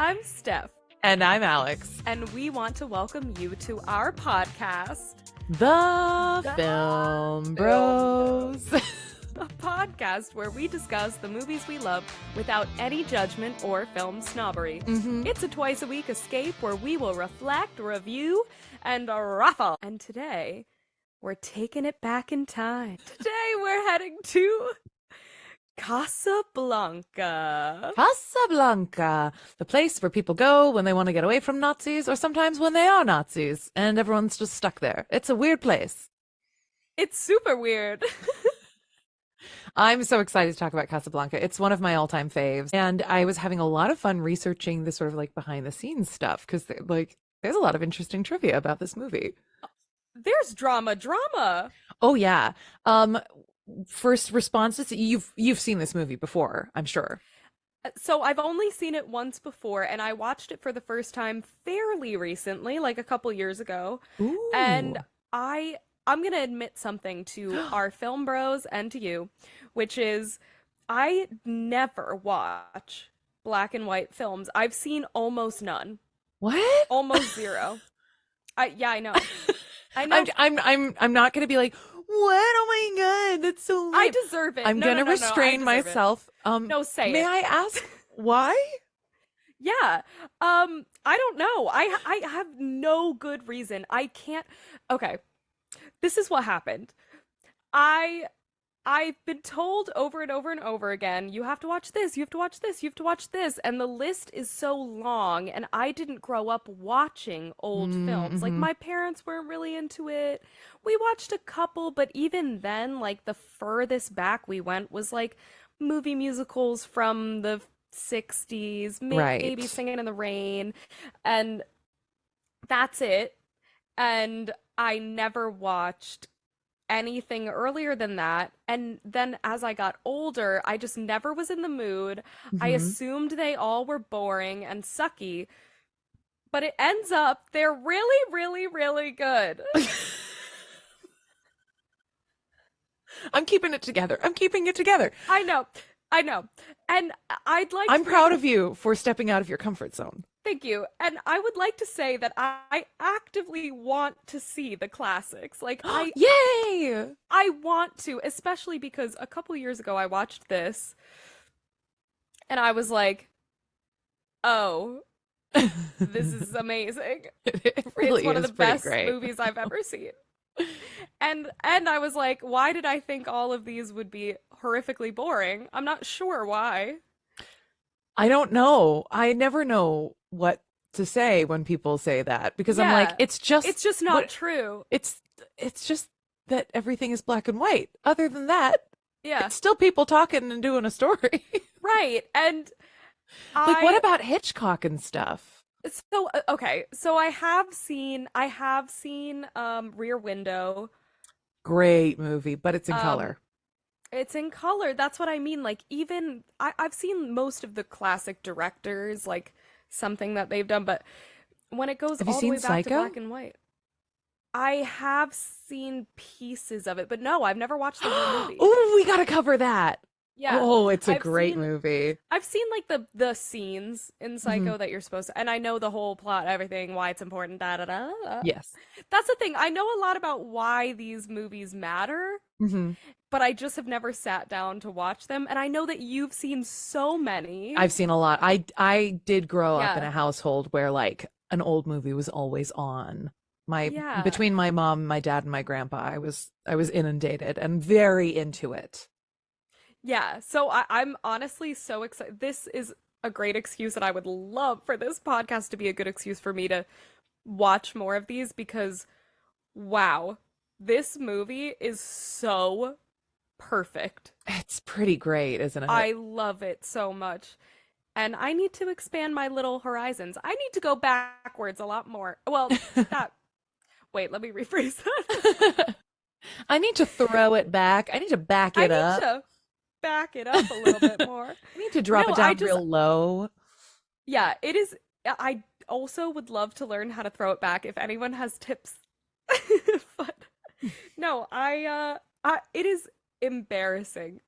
I'm Steph, And I'm Alex. and we want to welcome you to our podcast, The Film Bros. a podcast where we discuss the movies we love without any judgment or film snobbery. It's a twice a week escape where we will reflect, review, and raffle. And today, we're taking it back in time. Today, we're heading to Casablanca. Casablanca, the place where people go when they want to get away from Nazis or sometimes when they are Nazis and everyone's just stuck there. It's a weird place. It's super weird. I'm so excited to talk about Casablanca. It's one of my all-time faves. And I was having a lot of fun researching the sort of like behind the scenes stuff because there's a lot of interesting trivia about this movie. There's drama. Oh yeah. First responses, you've seen this movie before, I'm sure. So I've only seen it once before, and I watched it for the first time fairly recently, like a couple years ago. Ooh. And I'm gonna admit something to our film bros and to you, which is I never watch black and white films. I've seen almost none, What? almost zero. I know. I know. I'm not gonna be like, what? Oh my God, that's so I weird. deserve it. I'm No, gonna no, no, no, I restrain deserve it. myself. No, say May it. I ask why? Yeah. I don't know. I have no good reason. I can't. Okay. This is what happened. I I've been told over and over and over again, you have to watch this, you have to watch this, you have to watch this, and the list is so long, and I didn't grow up watching old films. Like Mm-hmm. my parents weren't really into it. We watched a couple, but even then, like the furthest back we went was like movie musicals from the 60s, maybe Right. Singing in the Rain, and that's it. And I never watched anything earlier than that. And then as I got older, I just never was in the mood. I Hmm. assumed they all were boring and sucky, but it ends up they're really, really, really good. I'm keeping it together. I'm keeping it together. I know. I know. And I'd like I'm to make proud a of you for stepping out of your comfort zone. thank you. And I would like to say that I actively want to see the classics. Like Yay! I want to, especially because a couple years ago I watched this and I was like, "Oh, this is amazing. It It's really one of the is pretty best great. movies I've ever seen." And I was like, "Why did I think all of these would be horrifically boring?" I'm not sure why. I don't know. I never know what to say when people say that because I'm like, Yeah, it's just it's just not what true. it's it's just that everything is black and white. Other than that, Yeah, it's still people talking and doing a story. right. And Like what I about Hitchcock and stuff? so okay, so I have seen Rear Window. Great movie, but it's in Um color. it's in color. That's what I mean. Like even I've seen most of the classic directors, like something that they've done, but when it goes Have you all the seen way back to Psycho? black and white, I have seen pieces of it, but no, I've never watched the whole movie. Oh, we gotta cover that. Yeah. Oh, it's a I've great seen movie. I've seen like the scenes in Hmm. Psycho that you're supposed to, and I know the whole plot, everything, why it's important, da da da. Da. Yes. That's the thing. I know a lot about why these movies matter, Hmm. but I just have never sat down to watch them. And I know that you've seen so many. I've seen a lot. I did grow up in Yeah. a household where like an old movie was always on. My Yeah. between my mom, my dad, and my grandpa, I was inundated and very into it. Yeah. So I'm honestly so excited. This is a great excuse, and I would love for this podcast to be a good excuse for me to watch more of these because, wow, this movie is so perfect. It's pretty great, isn't it? I love it so much. And I need to expand my little horizons. I need to go backwards a lot more. Well, that, wait, let me rephrase that. I need to throw it back. I need to back I it need up. to back it up a little bit more. I need to drop No, it down real low. yeah, it is. I also would love to learn how to throw it back if anyone has tips. But no, it is embarrassing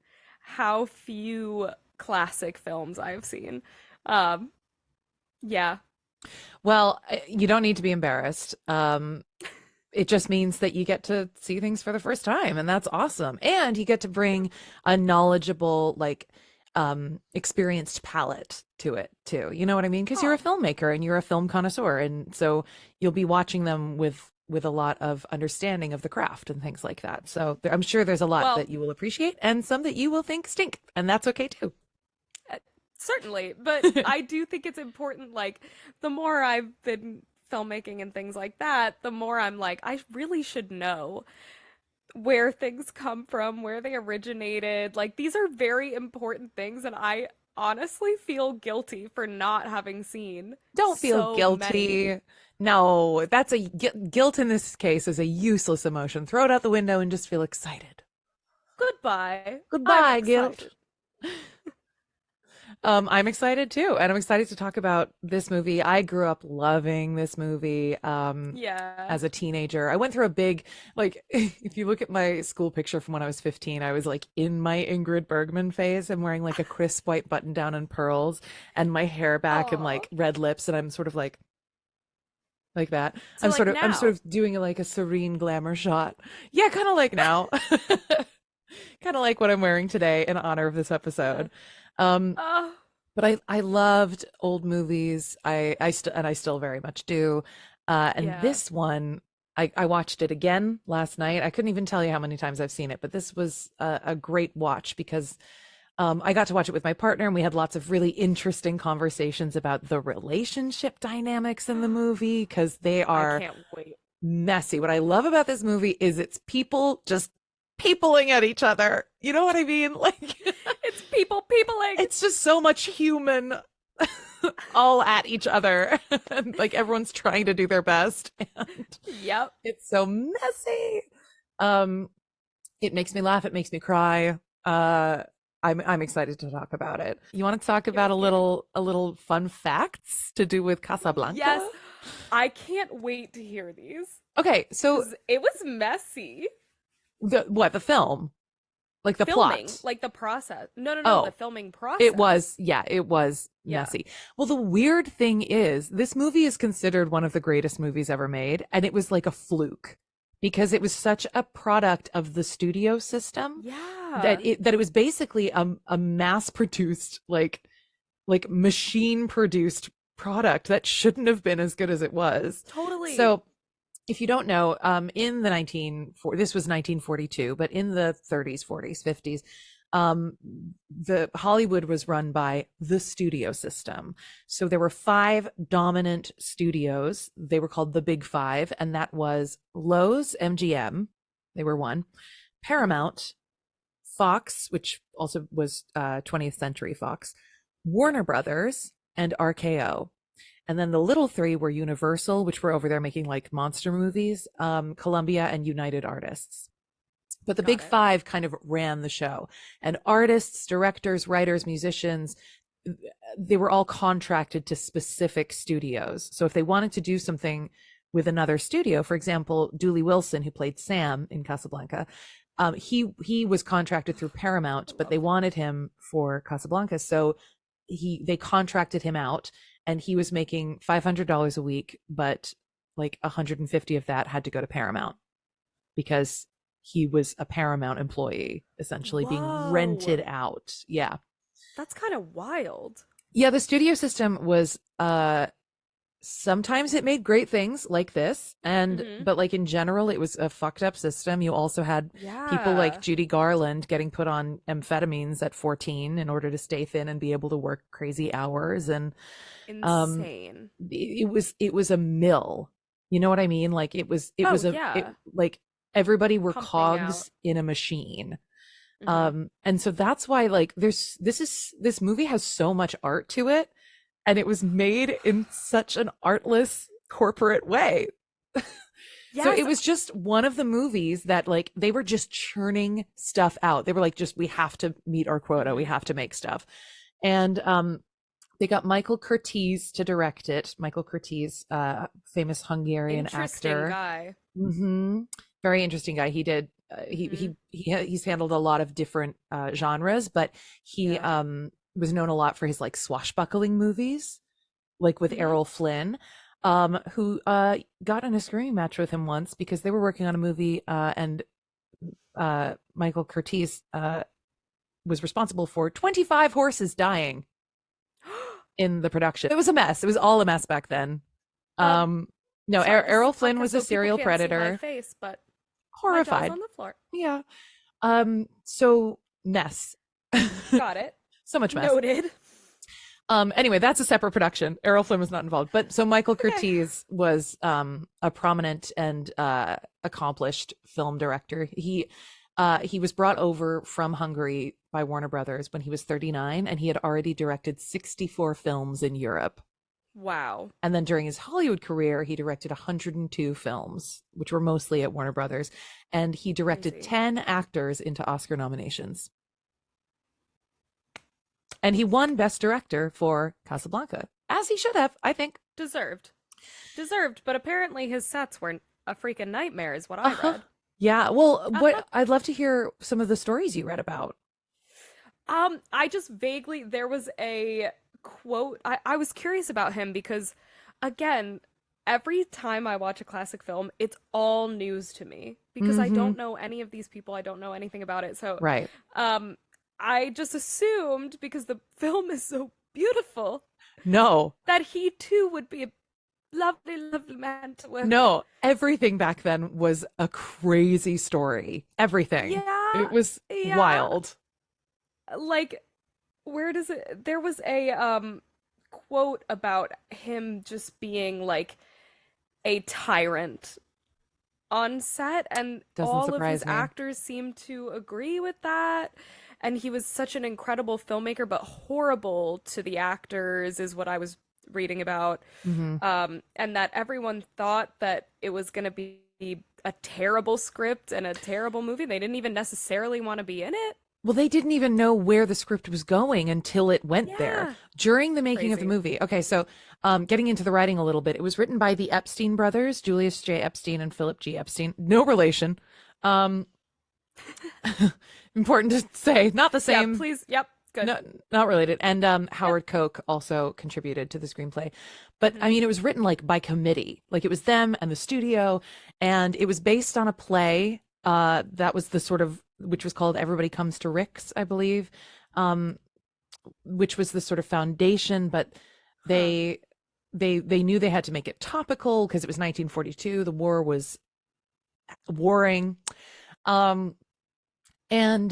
how few classic films I've seen. Um, Yeah. Well, you don't need to be embarrassed. It just means that you get to see things for the first time, and that's awesome. And you get to bring a knowledgeable, like, experienced palette to it too. You know what I mean? Because you're a Oh, filmmaker and you're a film connoisseur, and so you'll be watching them with a lot of understanding of the craft and things like that. So I'm sure there's a lot well, that you will appreciate and some that you will think stink, and that's okay too. uh, certainly, but I do think it's important. Like, the more I've been filmmaking and things like that, the more I'm like, I really should know where things come from, where they originated. Like, these are very important things, and I honestly feel guilty for not having seen Don't feel so many. guilty. No, that's guilt in this case is a useless emotion. Throw it out the window and just feel excited. Goodbye. I'm Goodbye, guilt. excited. I'm excited too, and I'm excited to talk about this movie. I grew up loving this movie Yeah. as a teenager. I went through a big, like, if you look at my school picture from when I was 15, I was like in my Ingrid Bergman phase. I'm wearing like a crisp white button down and pearls and my hair back and Oh. like red lips, and I'm sort of like that. So like I'm sort now. of doing like a serene glamour shot. Yeah, kind of like now. Kind of like what I'm wearing today in honor of this Yeah. episode. Um, Oh, but I loved old movies. I still very much do. And yeah. this one, I watched it again last night. I couldn't even tell you how many times I've seen it, but this was a great watch because I got to watch it with my partner, and we had lots of really interesting conversations about the relationship dynamics in the movie because they I are can't wait. messy. What I love about this movie is it's people just peopling at each other. You know what I mean? Like It's people peopling. it's just so much human all at each other. Like everyone's trying to do their best and Yep. it's so messy. Um it makes me laugh, it makes me cry. I'm excited to talk about it. You want to talk Give about it here. a little fun facts to do with Yes. Casablanca? I can't wait to hear these Okay, so because it was messy. the film? Like the Filming, plot? like the process. No, no, no, the Oh, filming it process. was, yeah, it was Yeah. messy. Well, the weird thing is, this movie is considered one of the greatest movies ever made, and it was like a fluke because it was such a product of the studio system Yeah. that it was basically a mass produced like machine produced product that shouldn't have been as good as it was. Totally. So if you don't know, in the this was 1942, but in the 30s, 40s, 50s, um, the Hollywood was run by the studio system. So there were five dominant studios. They were called the Big Five, and that was Lowe's, MGM. They were one. Paramount, Fox, which also was 20th Century Fox, Yeah. Warner Brothers, and RKO. And then the little three were Universal, which were over there making like monster movies, Columbia, and United Artists. But the Got big it. five kind of ran the show. And artists, directors, writers, musicians, they were all contracted to specific studios. So if they wanted to do something with another studio, for example, Dooley Wilson, who played Sam in Casablanca, he was contracted through Paramount, I but love they him. wanted him for Casablanca. So they contracted him out, and he was making $500 a week, but like 150 of that had to go to Paramount because he was a Paramount employee, essentially being rented Whoa. out. Yeah. That's kind of wild. Yeah, the studio system was sometimes it made great things like this, and Mm-hmm. but like in general it was a fucked up system. You also had people like Yeah. Judy Garland getting put on amphetamines at 14 in order to stay thin and be able to work crazy hours, and um Insane. it was a mill. You know what I mean? Like it Oh, was it yeah. like everybody were Pumping out. cogs in a machine. Mm-hmm. And so that's why like this movie has so much art to it, and it was made in such an artless corporate way. So Yes. it was just one of the movies that like they were just churning stuff out. They were like, just we have to meet our quota, we Mm-hmm. have to make stuff. And they got Michael Curtiz to direct it. Michael Curtiz, famous Hungarian Interesting actor. guy. Very interesting guy. He did Mm-hmm. he's handled a lot of different genres, but he Yeah. was known a lot for his like swashbuckling movies, like with Hmm. Errol Flynn, who got in a screaming match with him once because they were working on a movie, and Michael Curtiz was responsible for 25 horses dying in the production. It was a mess. It was all a mess back then. Um, Um, no, Sorry, this is Errol a Flynn podcast, was a so people serial can't see my predator, face, but my jaw's horrified. on the floor. Yeah. So mess. Got it. So much mess. Noted. Anyway, that's a separate production. Errol Flynn was not involved. But so Michael Okay. Curtiz was a prominent and accomplished film director. He was brought over from Hungary by Warner Brothers when he was 39, and he had already directed 64 films in Europe. Wow. And then during his Hollywood career, he directed 102 films, which were mostly at Warner Brothers, and he directed Crazy. 10 actors into Oscar nominations. And he won Best Director for Casablanca, as he should have, I think. Deserved. Deserved, but apparently his sets were a freaking nightmare, is what I Uh-huh. read. Yeah, well, Uh-huh. what I'd love to hear some of the stories you read about. I just vaguely, there was a quote. I was curious about him because, again, every time I watch a classic film, it's all news to me because I Mm-hmm. don't know any of these people. I don't know anything about it. So, Right. um, I just assumed because the film is so beautiful No, that he too would be a lovely, lovely man to work with. no, everything back then was a crazy story. Everything. Yeah, It was yeah. wild. Like, where does it? There was a quote about him just being like a tyrant on set, and Doesn't all of his surprise me. actors seemed to agree with that. And he was such an incredible filmmaker, but horrible to the actors, is what I was reading about. Hmm. And that everyone thought that it was going to be a terrible script and a terrible movie. They didn't even necessarily want to be in it. Well, they didn't even know where the script was going until it went there Yeah. during the making of the Crazy. movie. Okay, so getting into the writing a little bit, it was written by the Epstein brothers, Julius J. Epstein and Philip G. Epstein. No relation. Um, important to say, not the Yeah, same. please. Yep. Good. No, not related. And Yep. Howard Koch also contributed to the screenplay. But I Hmm. mean, it was written like by committee. Like it was them and the studio, and it was based on a play that was the sort of which was called Everybody Comes to Rick's, I believe, um, which was the sort of foundation. But Huh. they they knew they had to make it topical because it was 1942. The war was warring. Um, and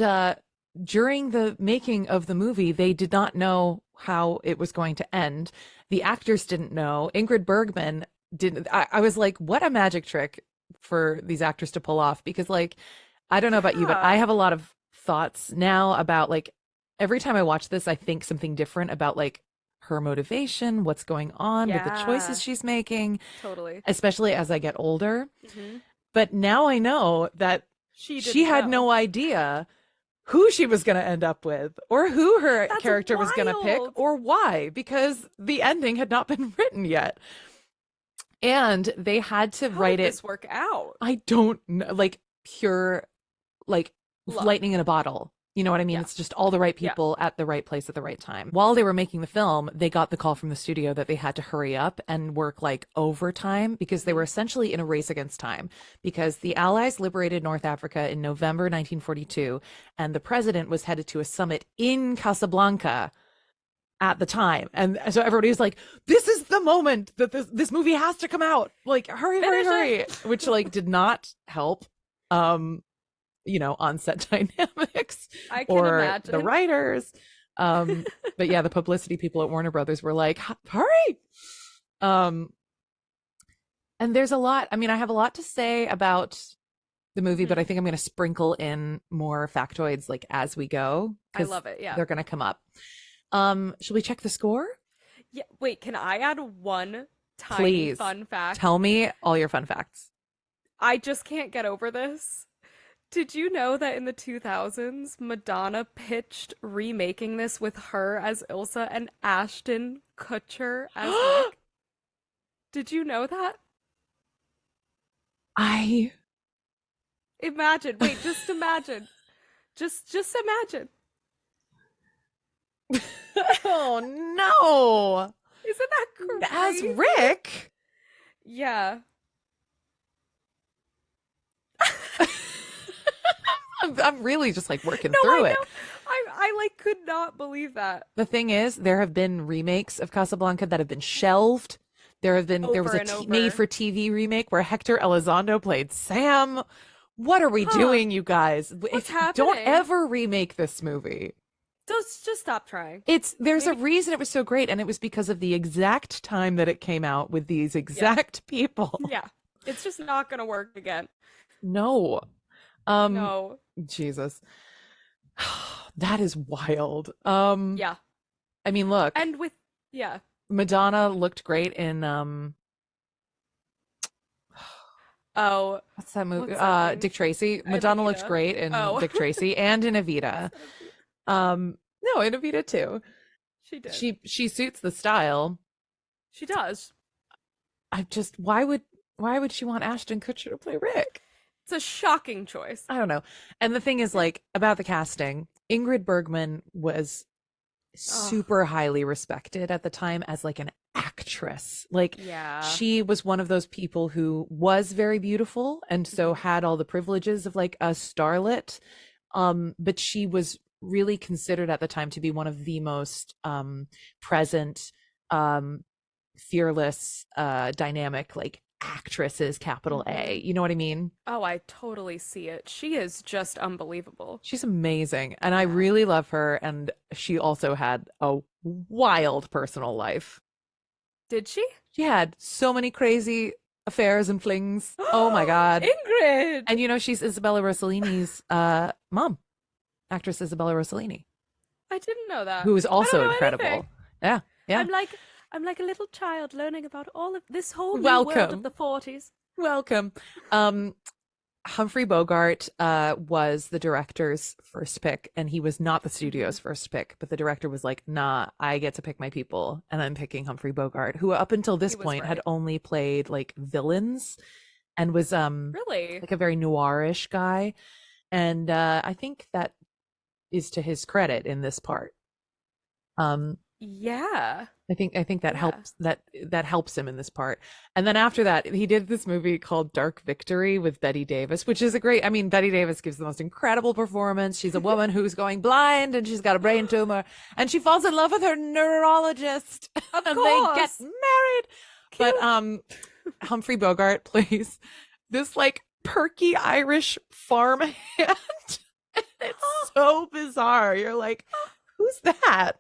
during the making of the movie, they did not know how it was going to end. The actors didn't know. Ingrid Bergman didn't. I was like, what a magic trick for these actors to pull off. Because, like, I don't know about you, but I Yeah. have a lot of thoughts now about, like, every time I watch this, I think something different about, like, her motivation, what's going on with the Yeah. choices she's making, Totally. especially as I get older. Hmm. But now I know that She she didn't had know. no idea who she was going to end up with or who her That's character was going to pick wild. or why, because the ending had not been written yet. And they had to How did write it, this work out? I don't know, like pure, like Luck. lightning in a bottle. You know what I mean? Yeah. It's just all the right Yeah. people at the right place at the right time. While they were making the film, they got the call from the studio that they had to hurry up and work like overtime because they were Hmm. essentially in a race against time because the Allies liberated North Africa in November 1942 and the president was headed to a summit in Casablanca at the time. And so everybody was like, this is the moment that this movie has to come out. Like, hurry, hurry, Finish hurry, it. which like did not help. On set dynamics I can or the imagine. writers. But yeah, the publicity people at Warner Brothers were like, hurry. Um, and there's a lot. I mean, I have a lot to say about the movie, but Hmm. I think I'm going to sprinkle in more factoids like as we go I because love it. Yeah. they're going to come up. Should we check the score? Yeah. Wait, can I add one tiny Please fun fact? tell me all your fun facts. I just can't get over this. Did you know that in the 2000s, Madonna pitched remaking this with her as Ilsa and Ashton Kutcher as Rick? Did you know that? I Imagine. Wait, just imagine. Just imagine. oh no. Isn't Isn't that as crazy? Rick. Yeah. I'm really just like working No, I through it. know. I like could not believe that. The thing is, there have been remakes of Casablanca that have been shelved. There was Over a and made over. for TV remake where Hector Elizondo played Sam. What are we Huh. doing, you guys? What's If don't happening? ever remake this movie. Just stop trying. There's a Maybe reason it was so great, and it was because of the exact time that it came out with these yeah. exact people. Yeah. It's just not gonna work again. No. Um, No. Jesus. That is wild. Yeah. I mean, look, And with yeah. Madonna looked great in Oh, what's that movie? what's that thing? Dick Tracy. And Madonna looked Evita. great in Oh. Dick Tracy and in I Evita. said Evita. No, in Evita too. She did. She suits the style. She does. I just why would she want Ashton Kutcher to play Rick? It's a shocking choice. I don't know. And the thing is, like, about the casting, Ingrid Bergman was Oh, super highly respected at the time as like an actress. Like, yeah. she was one of those people who was very beautiful and so Mhm. had all the privileges of like a starlet. But she was really considered at the time to be one of the most present, um, fearless, dynamic, like actresses, capital Mhm. A. You know what I mean? Oh, I totally see it. She is just unbelievable. She's amazing, and I Yeah. really love her. And she also had a wild personal life. Did she? She had so many crazy affairs and flings. Oh my God. Ingrid. And you know, she's Isabella Rossellini's mom, actress Isabella Rossellini, I didn't know that. who is I don't also know anything. incredible. Yeah, yeah. I'm like I'm like a little child learning about all of this whole new world of Welcome. the 40s. Welcome. Um, Humphrey Bogart was the director's first pick, and he was not the Hmm. studio's first pick, but the director was like, nah, I get to pick my people, and I'm picking Humphrey Bogart, who up until He this was point had right. only played like villains and was Really? like a very noirish guy. And I think that is to his credit in this part. Um, Yeah. I think that Yeah. helps him in this part. And then after that, he did this movie called Dark Victory with Betty Davis, which is a great, I mean, Betty Davis gives the most incredible performance. She's a woman who's going blind and she's got a brain tumor and she falls in love with her neurologist Of and they get course. married. But Cute. Humphrey Bogart plays this like perky Irish farmhand. It's so bizarre. You're like, who's that?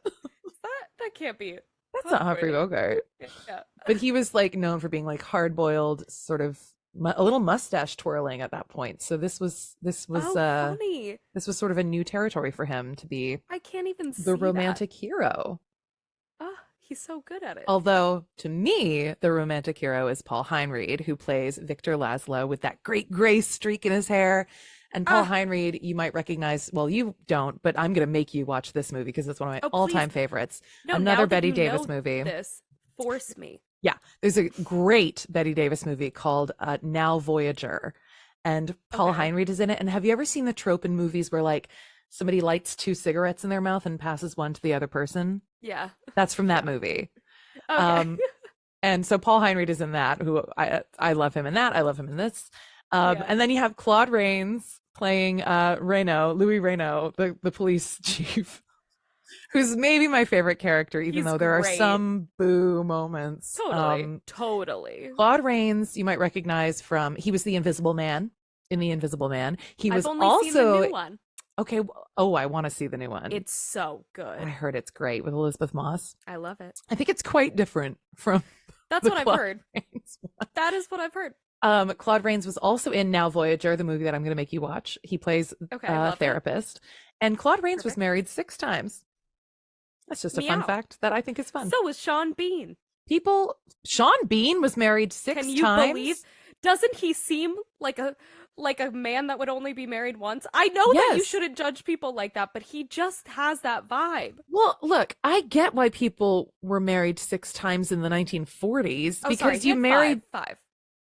That can't be That's not Humphrey Humphrey. Bogart. Yeah. But he was like known for being like hard-boiled, sort of a little mustache twirling at that point. So Oh, funny. this was sort of a new territory for him to be I can't even the see that. romantic hero. Oh, he's so good at it. Although to me, the romantic hero is Paul Heinried, who plays Victor Laszlo with that great gray streak in his hair. And Paul Ah, Heinried, you might recognize, well, you don't, but I'm going to make you watch this movie because it's one of my oh, please. all-time favorites. No, Another now that Betty you Davis know movie. this, force me. Yeah, there's a great Betty Davis movie called Now Voyager, and Paul Okay. Heinried is in it. And have you ever seen the trope in movies where like somebody lights two cigarettes in their mouth and passes one to the other person? Yeah. That's from that Yeah. movie. Okay. Um, and so Paul Heinried is in that. Who I love him in that. I love him in this. Yeah. And then you have Claude Rains playing Louis Reno, the police chief, who's maybe my favorite character, even He's though there are great. some boo moments. Totally. Totally. Claude Rains, you might recognize from he was the Invisible Man in The Invisible Man. He was I've only seen the also new one. okay. Oh, I want to see the new one. It's so I good. heard it's great with Elizabeth Moss. I love it. I think it's quite different from That's the what I've Claude heard. Rains one. That is what I've heard. Claude Rains was also in Now Voyager, the movie that I'm going to make you watch. He plays Okay, I a love it. therapist, and Claude Rains was Perfect. married 6 times. That's just a fun Meow. fact that I think is fun. So was Sean Bean. Sean Bean was married six Can you times. believe? Doesn't he seem like a man that would only be married once? I know that you Yes. shouldn't judge people like that, but he just has that vibe. Well, look, I get why people were married 6 times in the 1940s Oh, because sorry, you hit married. five.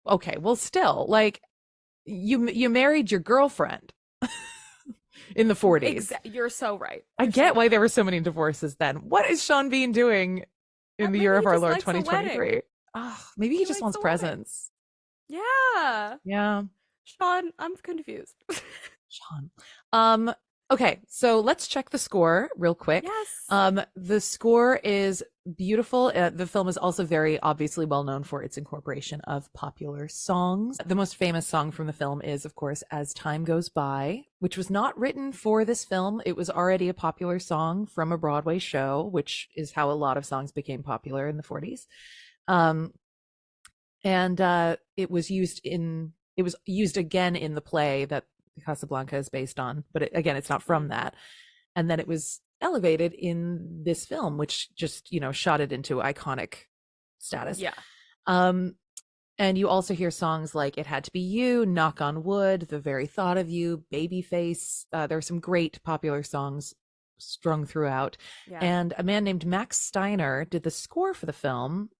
Okay, well, still, like you married your girlfriend in the 40s. You're so right. I You're so get why right. there were so many divorces then. What is Sean Bean doing in the Maybe year of he our just Lord likes a wedding. 2023. Oh, maybe he He just likes wants a wedding. presents. Yeah. Yeah. Sean, I'm confused. Sean. Okay, so let's check the score real quick. Yes. The score is beautiful. The film is also very obviously well known for its incorporation of popular songs. The most famous song from the film is, of course, As Time Goes By, which was not written for this film. It was already a popular song from a Broadway show, which is how a lot of songs became popular in the 40s. Um, and it was used again in the play that Casablanca is based on, but again, it's not from Mm, that. And then it was elevated in this film, which just shot it into iconic status. yeah. Um, and you also hear songs like "It Had to Be You," "Knock on Wood," "The Very Thought of You," "Babyface." There are some great popular songs strung throughout. Yeah. And a man named Max Steiner did the score for the film.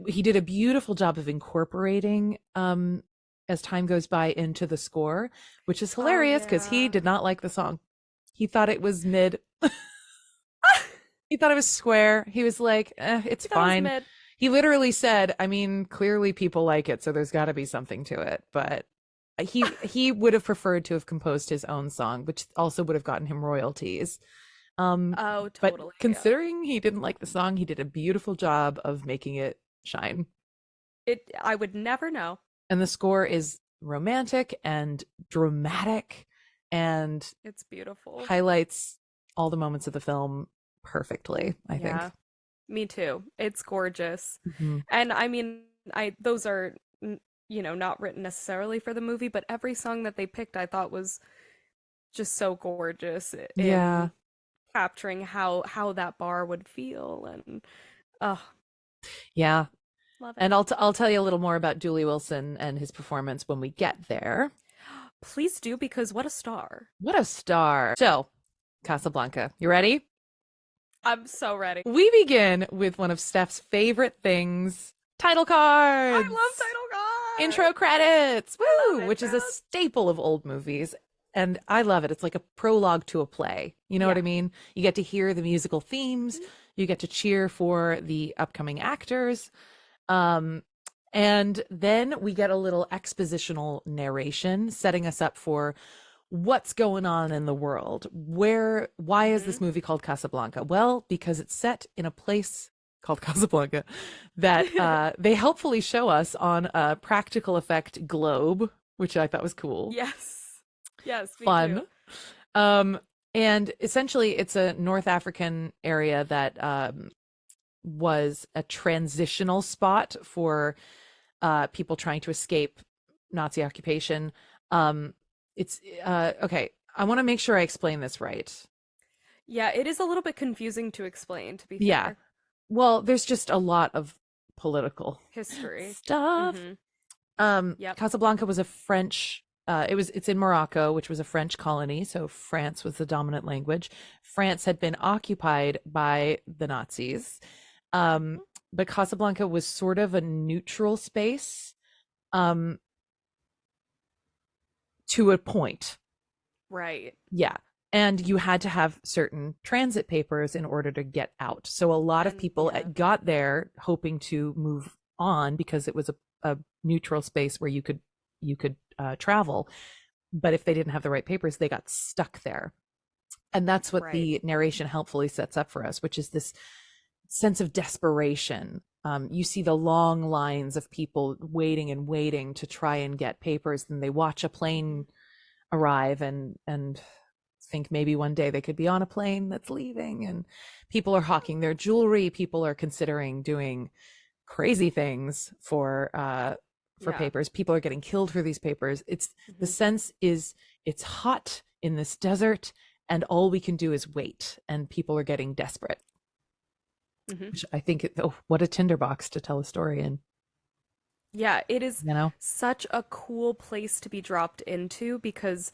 He did a beautiful job of incorporating As Time Goes By into the score, which is Oh hilarious because he yeah. did not like the song. He thought it was mid. He thought it was square. He was like, it's He thought it was fine. mid. He literally said, I mean, clearly people like it, so there's got to be something to it. But he would have preferred to have composed his own song, which also would have gotten him royalties. Oh, But totally. Yeah. considering he didn't like the song, he did a beautiful job of making it shine. I would never know. And the score is romantic and dramatic and It's beautiful. highlights all the moments of the film perfectly, I think. Yeah. Me too. It's gorgeous. Mhm. And I mean, I those are not written necessarily for the movie, but every song that they picked I thought was just so gorgeous Yeah. in capturing how that bar would feel and oh, Yeah. love it. And I'll tell you a little more about Dooley Wilson and his performance when we get there. Please do because what a star. What a star. So, Casablanca, you ready? I'm so ready. We begin with one of Steph's favorite things, title I cards. love title cards. Intro credits, I love woo, which is a intros. staple of old movies. And I love it. It's like a prologue to a play. You know what I Yeah. mean? You get to hear the musical themes, Mhm. you get to cheer for the upcoming actors. Um, and then we get a little expositional narration setting us up for what's going on in the world. Why is this Mhm. movie called Casablanca? Well, because it's set in a place called Casablanca that they helpfully show us on a practical effect globe, which I thought was cool. Yes. Yes, me Fun. too. Um, and essentially, it's a North African area that was a transitional spot for people trying to escape Nazi occupation. It's okay. I want to make sure I explain this right. Yeah, it is a little bit confusing to explain, to be Yeah. fair. Well, there's just a lot of political History. stuff. Mm-hmm. Yep. Casablanca was a French. It's in Morocco, which was a French colony, so France was the dominant language. France had been occupied by the Nazis, um, Mhm. but Casablanca was sort of a neutral space, um, to a point. Right. Yeah. And you had to have certain transit papers in order to get out. So a lot of And people yeah. got there hoping to move on because it was a neutral space where you could travel. But if they didn't have the right papers, they got stuck there. And that's what Right. the narration helpfully sets up for us, which is this sense of desperation. You see the long lines of people waiting and waiting to try and get papers, and they watch a Mhm. plane arrive and think maybe one day they could be on a plane that's leaving, and people are hawking their jewelry, people are considering doing crazy things for Yeah. papers, people are getting killed for these papers. It's the Hmm. sense is it's hot in this desert and all we can do is wait, and people are getting desperate, Hmm. which I think oh, what a tinderbox to tell a story in, Yeah, it is you know. such a cool place to be dropped into because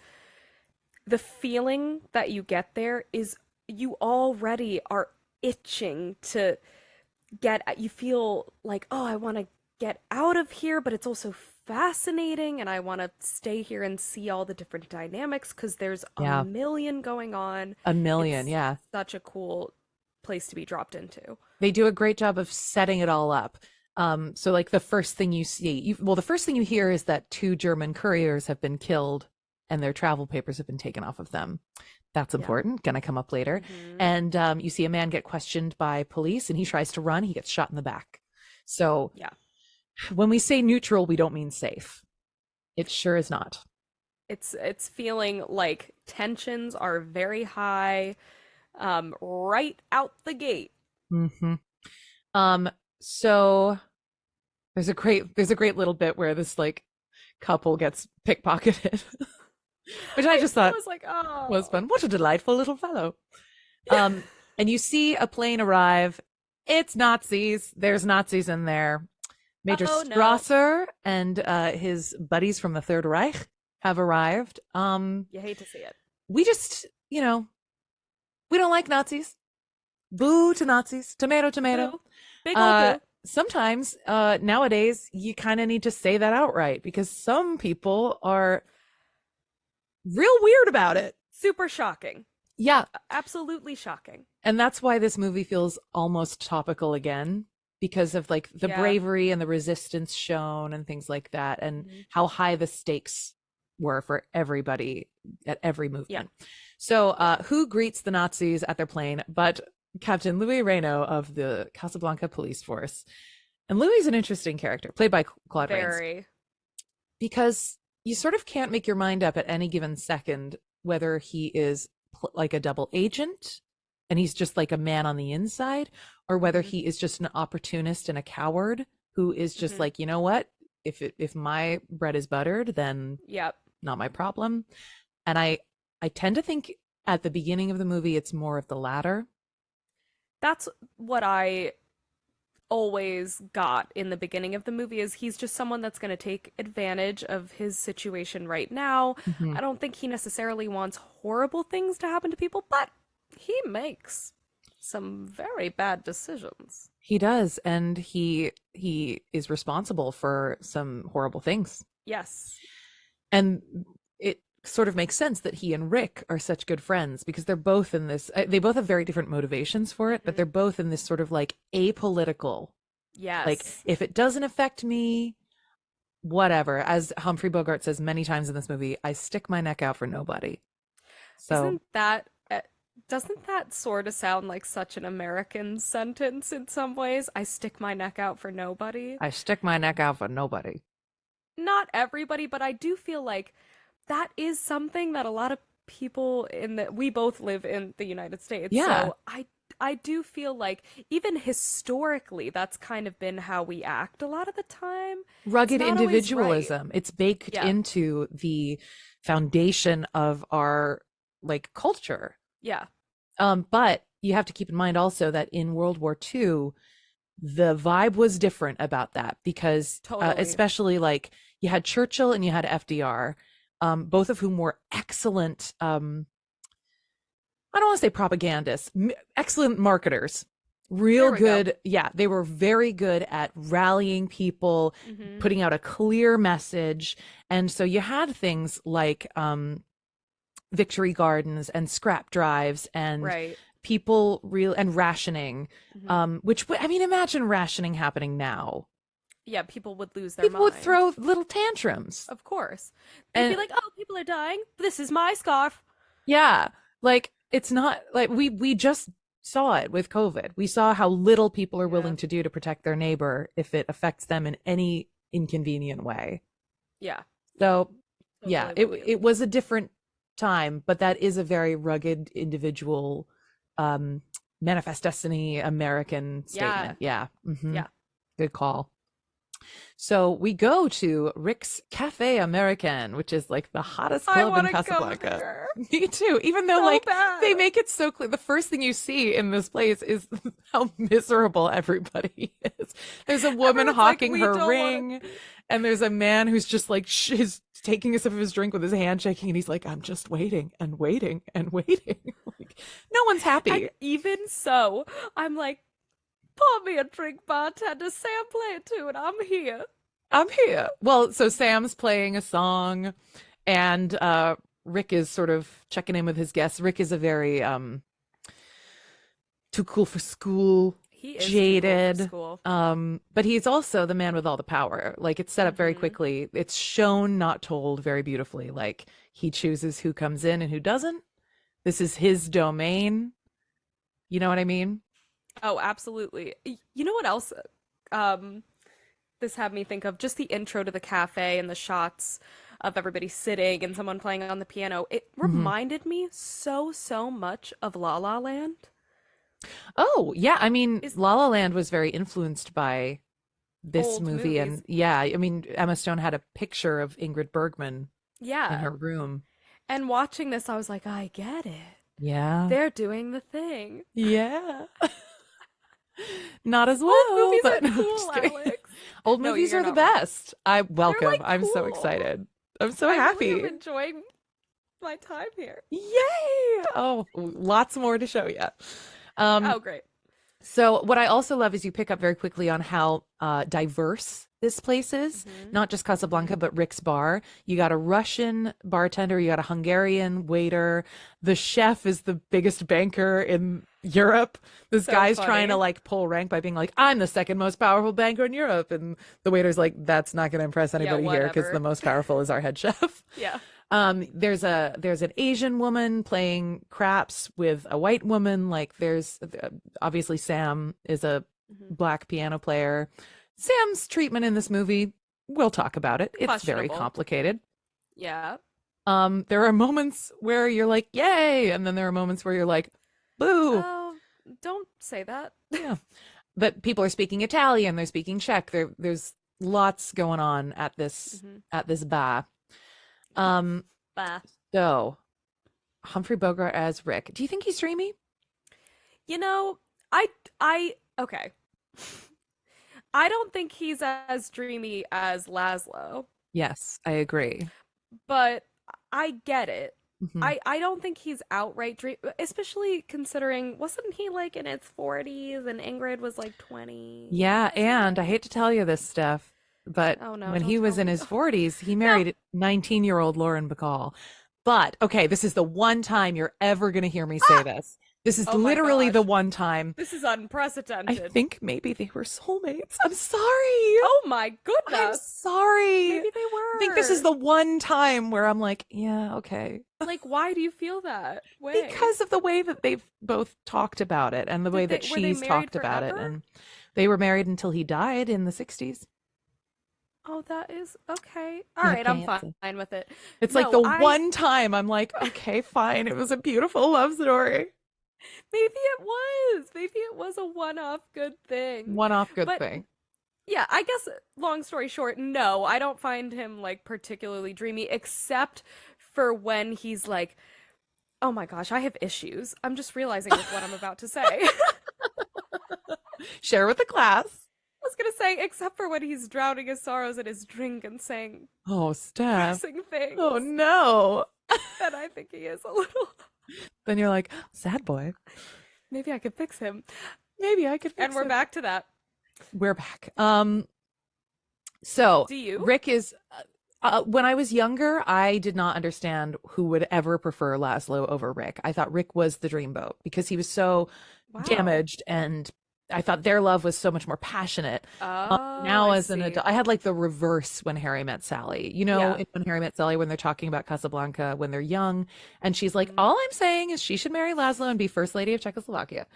the feeling that you get there is you already are itching to you feel like, oh, I want to get out of here, but it's also fascinating and I want to stay here and see all the different dynamics because there's a Yeah, million going on. a million, It's yeah. such a cool place to be dropped into. They do a great job of setting it all up. So like the first thing you see, the first thing you hear is that two German couriers have been killed and their travel papers have been taken off of them. That's Yeah. important, gonna come up later. Hmm. And you see a man get questioned by police and he tries to run, he gets shot in the back. So Yeah. when we say neutral, we don't mean safe. It sure is not. It's feeling like tensions are very high, right out the gate. Mm-hmm. So there's a great little bit where this like couple gets pickpocketed, which I just I thought was like, was oh. fun. What a delightful little fellow. Um, and you see a plane arrive. It's Nazis. There's Nazis in there. Major Oh no. Strasser and his buddies from the Third Reich have arrived. You hate to see it. We just, we don't like Nazis. Boo to Nazis. Tomato, tomato. Boo. Big ol' boo. Sometimes nowadays you kind of need to say that outright because some people are real weird about it. Super shocking. Yeah. Absolutely shocking. And that's why this movie feels almost topical again because of like the Yeah. bravery and the resistance shown and things like that and Mhm. how high the stakes were for everybody at every Yeah. movement. So who greets the Nazis at their plane but Captain Louis Reno of the Casablanca police force. And Louis is an interesting character, played by Claude Rains, Very. because you sort of can't make your mind up at any given second whether he is like a double agent and he's just like a man on the inside, or whether Mhm. he is just an opportunist and a coward who is just Mhm. like, you know what? If my bread is buttered, then Yep. not my problem. And I tend to think at the beginning of the movie it's more of the latter. That's what I always got in the beginning of the movie is he's just someone that's going to take advantage of his situation right now. Mhm. I don't think he necessarily wants horrible things to happen to people, but he makes some very bad decisions. He does, and he is responsible for some horrible things. Yes. And it sort of makes sense that he and Rick are such good friends because they're both in this they both have very different motivations for it, but Mhm. they're both in this sort of like apolitical, like Yes. if it doesn't affect me, whatever. As Humphrey Bogart says many times in this movie, I stick my neck out for nobody. So Isn't that doesn't that sort of sound like such an American sentence in some ways? I stick my neck out for nobody. I stick my neck out for nobody. Not everybody, but I do feel like that is something that a lot of people in the we both live in the United States. Yeah. So I do feel like even historically that's kind of been how we act a lot of the time. It's Rugged not always right. individualism. It's baked Yeah. into the foundation of our like culture. Yeah. But you have to keep in mind also that in World War II, the vibe was different about that because Totally. especially like you had Churchill and you had FDR, both of whom were excellent, I don't want to say propagandists, excellent marketers, real There we go. good. Yeah, they were very good at rallying people, Hmm. putting out a clear message. And so you had things like victory gardens and scrap drives and Right. people real and rationing, Hmm. which I mean, imagine rationing happening now. Yeah, people would lose their People would mind. throw little tantrums. Of course. They'd be And like, "Oh, people are dying. This is my scarf." yeah, like it's not like we just saw it with COVID. We saw how little people are Yeah. willing to do to protect their neighbor if it affects them in any inconvenient way. Yeah. So yeah, Totally with you. it was a different time, but that is a very rugged individual manifest destiny American statement. Yeah. Mhm. Yeah. Good call. So we go to Rick's Cafe American, which is like the hottest I club in want to go Casablanca. there Me too. Even though so like bad. they make it so clear. The first thing you see in this place is how miserable everybody is. There's a woman Everyone's like, hawking "We her don't wanna ring, and there's a man who's just like is taking a sip of his drink with his hand shaking, and he's like, "I'm just waiting and waiting and waiting." Like, no one's happy. And even so, I'm like, pour me a drink, bartender. Sam play it too, and I'm here. I'm here. Well, so Sam's playing a song, and Rick is sort of checking in with his guests. Rick is a very too cool for school, He is too cool for jaded. school. But he's also the man with all the power. Like it's set up very Hmm. quickly. It's shown, not told, very beautifully. Like he chooses who comes in and who doesn't. This is his domain. You know what I mean? Oh, absolutely. You know what else? Um, this had me think of just the intro to the cafe and the shots of everybody sitting and someone playing on the piano. It Hmm. reminded me so much of La La Land. Oh, yeah. I mean, Is La La Land was very influenced by this old movie. And movies. yeah, I mean, Emma Stone had a picture of Ingrid Bergman in Yeah. her room. And watching this, I was like, I get it. Yeah. They're doing the thing. Yeah. Not as Old well, movies but are no, I'm cool, just kidding. Alex. Old No, movies you're are the not wrong. best. I They're welcome. like I'm so cool. excited. I'm so I really am happy. enjoying my time here. Yay! Oh, lots more to show you. Um, Oh, great. so what I also love is you pick up very quickly on how diverse this place is. Hmm. Not just Casablanca, Hmm. but Rick's Bar. You got a Russian bartender, you got a Hungarian waiter. The chef is the biggest banker in Europe. This So guy's trying to funny. like pull rank by being like, I'm the second most powerful banker in Europe. And the waiter's like, that's not going to impress Yeah, anybody here because the whatever. most powerful is our head chef. Yeah. There's an Asian woman playing craps with a white woman. Like there's obviously Sam is a Hmm. black piano player. Sam's treatment in this movie, we'll talk about it. It's very Questionable. complicated. Yeah. There are moments where you're like, yay, and then there are moments where you're like, boo. Oh, don't say that. Yeah. But people are speaking Italian, they're speaking Czech. There's lots going on Hmm. at this bar. Um, Bah. so Humphrey Bogart as Rick. Do you think he's dreamy? You know, okay. I don't think he's as dreamy as Laszlo, Yes, I agree. but I get it. Mhm. I don't think he's outright dream, especially considering wasn't he like in his 40s and Ingrid was like 20 Yeah, or and I something? hate to tell you this stuff, but Oh no, when don't he was tell in me. his 40s, he No. married 19-year-old Lauren Bacall. But okay, this is the one time you're ever going to hear me say Ah! this. This is Oh my literally the gosh. one time. This is I unprecedented. think maybe they were soulmates. I'm sorry. Oh my I'm goodness. sorry. Maybe they I think this is were. the one time where I'm like, yeah, okay. Like, why do you feel that way? Because of the way that they've both talked about it and the way Did that they were they she's married talked about it. forever? And they were married until he died in the 60s. Oh, that is okay. All Yeah, right, I'm fancy. fine with it. It's like No, the I one time I'm like, okay, fine. It was a beautiful love story. maybe it was. Maybe it was a one-off good thing. One off good But thing. yeah, I guess long story short, no, I don't find him like particularly dreamy except for when he's like, "Oh my gosh, I have issues." I'm just realizing with what I'm about to say. I Share with the class. was gonna say, except for when he's drowning his sorrows in his drink and saying Oh, Steph. depressing things, Oh, no. then I think he is a little. Then you're like, sad boy. Maybe I could fix him. Maybe I could And fix we're it. back to that. We're back. So Do you? Rick is when I was younger, I did not understand who would ever prefer Laszlo over Rick. I thought Rick was the dreamboat because he was so Wow. damaged, and I thought their love was so much more passionate. Oh, Now I as an see. adult, I had like the reverse when Harry Met Sally. You know, Yeah. in When Harry Met Sally, when they're talking about Casablanca when they're young, and she's like, Mhm. "All I'm saying is she should marry Laszlo and be First Lady of Czechoslovakia."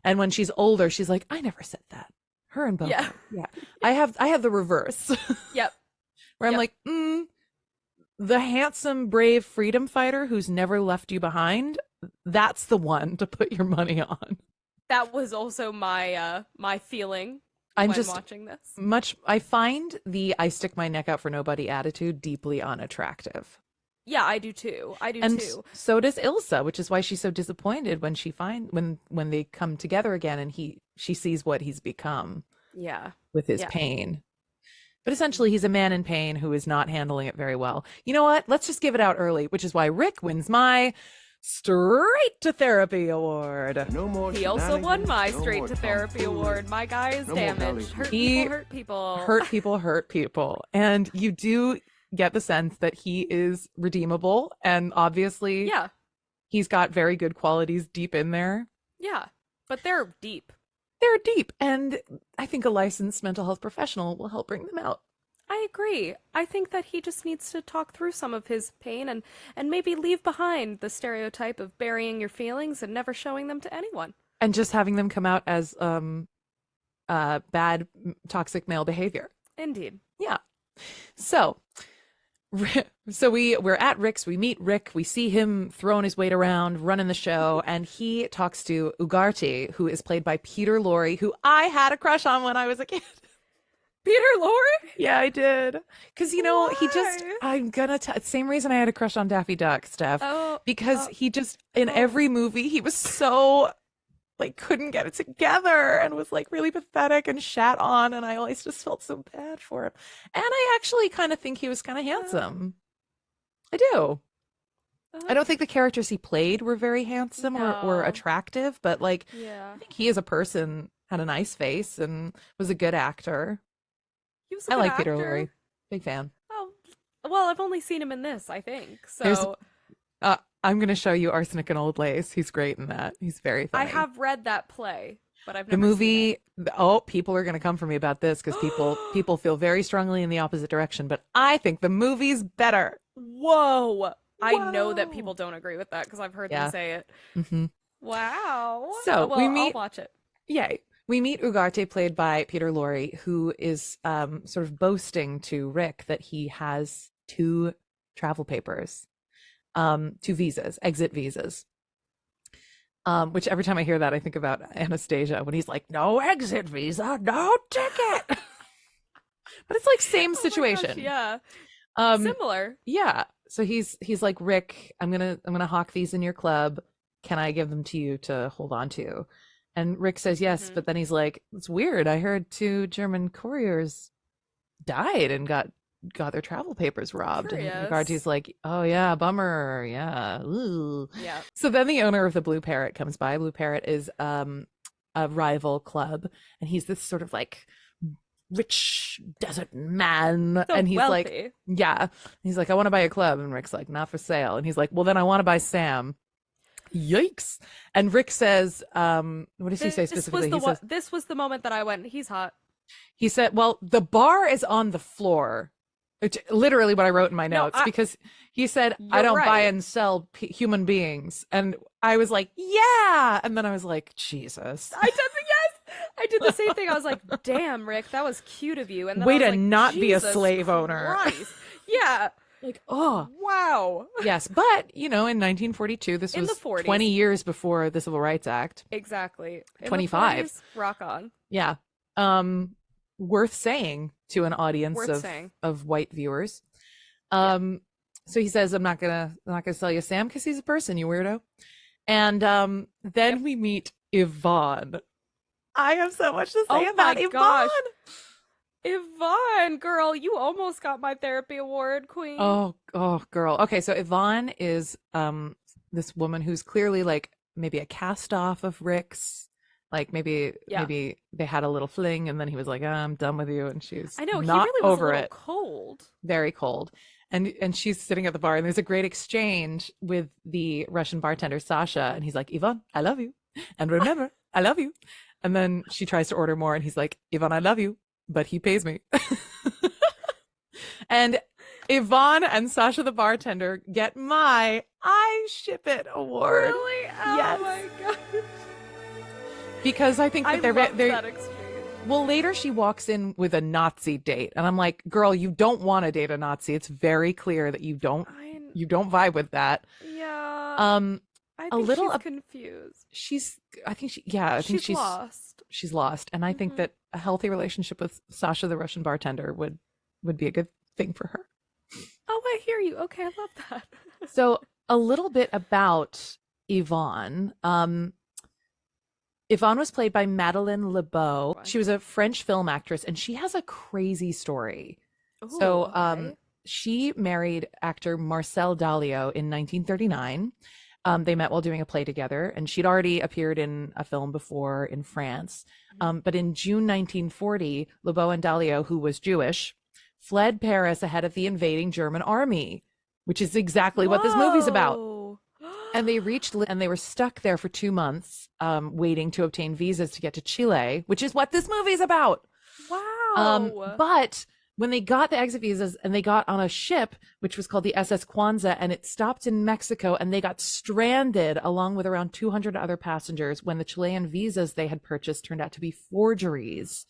And when she's older, she's like, "I never said that." Her and Yeah. Bogart. Yeah, I have the reverse Yep. where I'm Yep. like, the handsome, brave freedom fighter who's never left you behind. That's the one to put your money on. That was also my feeling I'm when just watching this. I find the I stick my neck out for nobody attitude deeply unattractive. Yeah, I do too. I do And too. so does Ilsa, which is why she's so disappointed when when they come together again and she sees what he's become Yeah. with his Yeah. pain. But essentially he's a man in pain who is not handling it very well. You know what? Let's just give it out early, which is why Rick wins my straight to therapy award. No more He also won shenanigans, my no straight more to therapy tomfoolery. award. My guy is No more damaged. Valley Hurt He people hurt people. hurt people. And you do get the sense that he is redeemable. And obviously Yeah. he's got very good qualities deep in there. Yeah. But they're deep. They're deep, and I think a licensed mental health professional will help bring them out. I agree. I think that he just needs to talk through some of his pain and maybe leave behind the stereotype of burying your feelings and never showing them to anyone. And just having them come out as bad toxic male behavior. Indeed. Yeah. So we're at Rick's, we meet Rick, we see him throwing his weight around, running the show, and he talks to Ugarte, who is played by Peter Lorre, who I had a crush on when I was a kid. Peter Lorre? Yeah, I did. Because, you know, he just, Why? I'm gonna same reason I had a crush on Daffy Duck, Steph. Oh, Because oh, he just, in oh. every movie, he was so, like, couldn't get it together and was, like, really pathetic and shat on, and I always just felt so bad for him. And I actually kind of think he was kind of handsome. I do. I don't think the characters he played were very handsome or No. attractive, but, like, Yeah. I think he as a person had a nice face and was a good actor. He was a I good like Peter actor. Lorre. Big fan. Oh, well, I've only seen him in this, I think. There's So I'm going to show you Arsenic and Old Lace. He's great in that. He's very I funny. have read that play, but I've The never seen movie, oh, people are going to come for me about this because people feel very strongly in the opposite direction, but I think the movie's better. Whoa. I know that Whoa. people don't agree with that because I've heard Yeah. them say it. Hmm. Wow. So, well, we I'll meet- watch it. Yay. We meet Ugarte, played by Peter Lorre, who is sort of boasting to Rick that he has 2 travel papers, 2 visas, exit visas. Which every time I hear that, I think about Anastasia when he's like, "No exit visa, no ticket." But it's like same Oh my gosh, situation. yeah. Um, Similar. yeah. So he's like, "Rick, I'm gonna hawk these in your club. Can I give them to you to hold on to?" And Rick says yes, Mhm. but then he's like, "It's weird. I heard 2 German couriers died and got their travel papers robbed." And Curious. Ugarte's like, "Oh yeah, bummer. Yeah. Ooh." Yeah. So then the owner of the Blue Parrot comes by. Blue Parrot is a rival club, and he's this sort of like rich desert man, So and he's like, wealthy. yeah, he's like, "I want to buy a club," and Rick's like, "Not for sale," and he's like, "Well, then I want to buy Sam." Yikes. And Rick says, what does he say specifically? This was the moment that I went, he's hot. He said, "Well, the bar is on the floor." Which literally what I wrote in my No, notes, because he said, "I You're don't buy right. and sell human beings." And I was like, "Yeah." And then I was like, Jesus. I did yes. I did the same thing. I was like, "Damn, Rick, that was cute of you." And then Way I was to like, not be a "Jesus slave owner." Christ." Yeah. Like, oh, Wow. yes. But, you know, in 1942, this In was the 40s. 20 years before the Civil Rights Act. Exactly. In the 25. 40s, rock on. Yeah. Worth saying to an audience Worth of saying. white viewers. So he says, I'm not gonna sell you Sam because he's a person, you weirdo." And then we meet Yvonne. I have so much to say Oh about my Yvonne. gosh. Yvonne, girl, you almost got my therapy award, queen. Oh, girl. Okay, so Yvonne is this woman who's clearly like maybe a cast off of Rick's. Like maybe they had a little fling and then he was like, I'm done with you, and she's I know, not he really was over a little it. cold. Very cold. And she's sitting at the bar, and there's a great exchange with the Russian bartender Sasha, and he's like, "Yvonne, I love you, and remember, I love you." And then she tries to order more, and he's like, "Yvonne, I love you, but he pays me." And Yvonne and Sasha the bartender get my I ship it award. Really? Oh Yes. my god. Because I think that I they're loved they're that exchange. well, later she walks in with a Nazi date, and I'm like, "Girl, you don't want to date a Nazi. It's very clear that you don't vibe with that." Yeah. I a think little she's confused. I think she's Lost. she's lost, and I think Mhm. that a healthy relationship with Sasha the Russian bartender would be a good thing for her. Oh, I hear you. Okay, I love that. So, a little bit about Yvonne. Yvonne was played by Madeleine Lebeau. She was a French film actress, and she has a crazy story. So, okay. she married actor Marcel Dalio in 1939. They met while doing a play together, and she'd already appeared in a film before in France. But in June 1940, Lebeau and Dalio, who was Jewish, fled Paris ahead of the invading German army, which is exactly what this movie's about. Whoa. And they reached and they were stuck there for 2 months, waiting to obtain visas to get to Chile, which is what this movie is about. Wow. But when they got the exit visas and they got on a ship, which was called the SS Kwanzaa, and it stopped in Mexico, and they got stranded along with around 200 other passengers when the Chilean visas they had purchased turned out to be forgeries.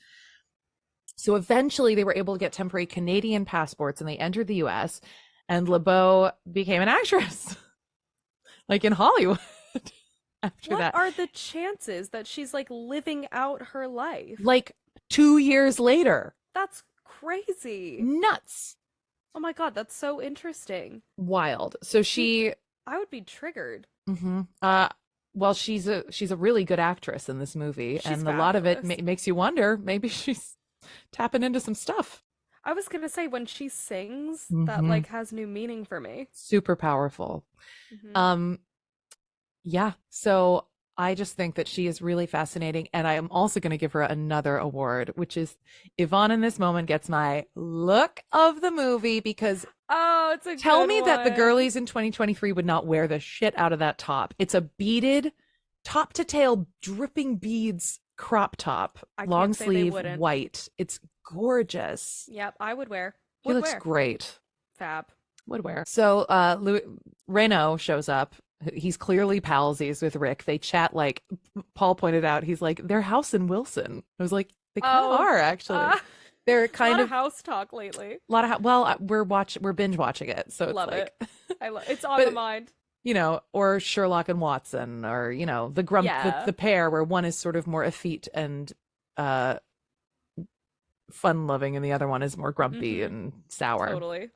So eventually they were able to get temporary Canadian passports and they entered the US, and LeBeau became an actress, like in Hollywood after What that. are the chances that she's like living out her life? Like 2 years later. That's crazy. Nuts. Oh my God, that's so interesting. Wild. So See, she I would be triggered. mhm. Well, she's a really good actress in this movie, She's and a lot of it fabulous. makes you wonder maybe she's tapping into some stuff. I was gonna say when she sings, that Hmm. like has new meaning for me. Super powerful. Hmm. Um, yeah. So I just think that she is really fascinating, and I am also going to give her another award, which is Yvonne in this moment gets my look of the movie because Oh, it's a tell good me that the one. girlies in 2023 would not wear the shit out of that top. It's a beaded, top to tail, dripping beads crop top, I long can't say they sleeve, wouldn't. white. It's gorgeous. Yep, I would wear. She Would looks wear. great. Fab. Would wear. So, Louis Reno shows up. He's clearly palsies with Rick. They chat like Paul pointed out. He's like, their house in Wilson. I was like, they kind of Oh, are actually. uh, They're a lot kind of of house talk lately. a lot of well, we're binge watching it, so it's Love like, it. I love it's on the but mind. or Sherlock and Watson, or the Yeah. pair where one is sort of more effete and uh fun loving, and the other one is more grumpy Mm-hmm. and sour. Totally.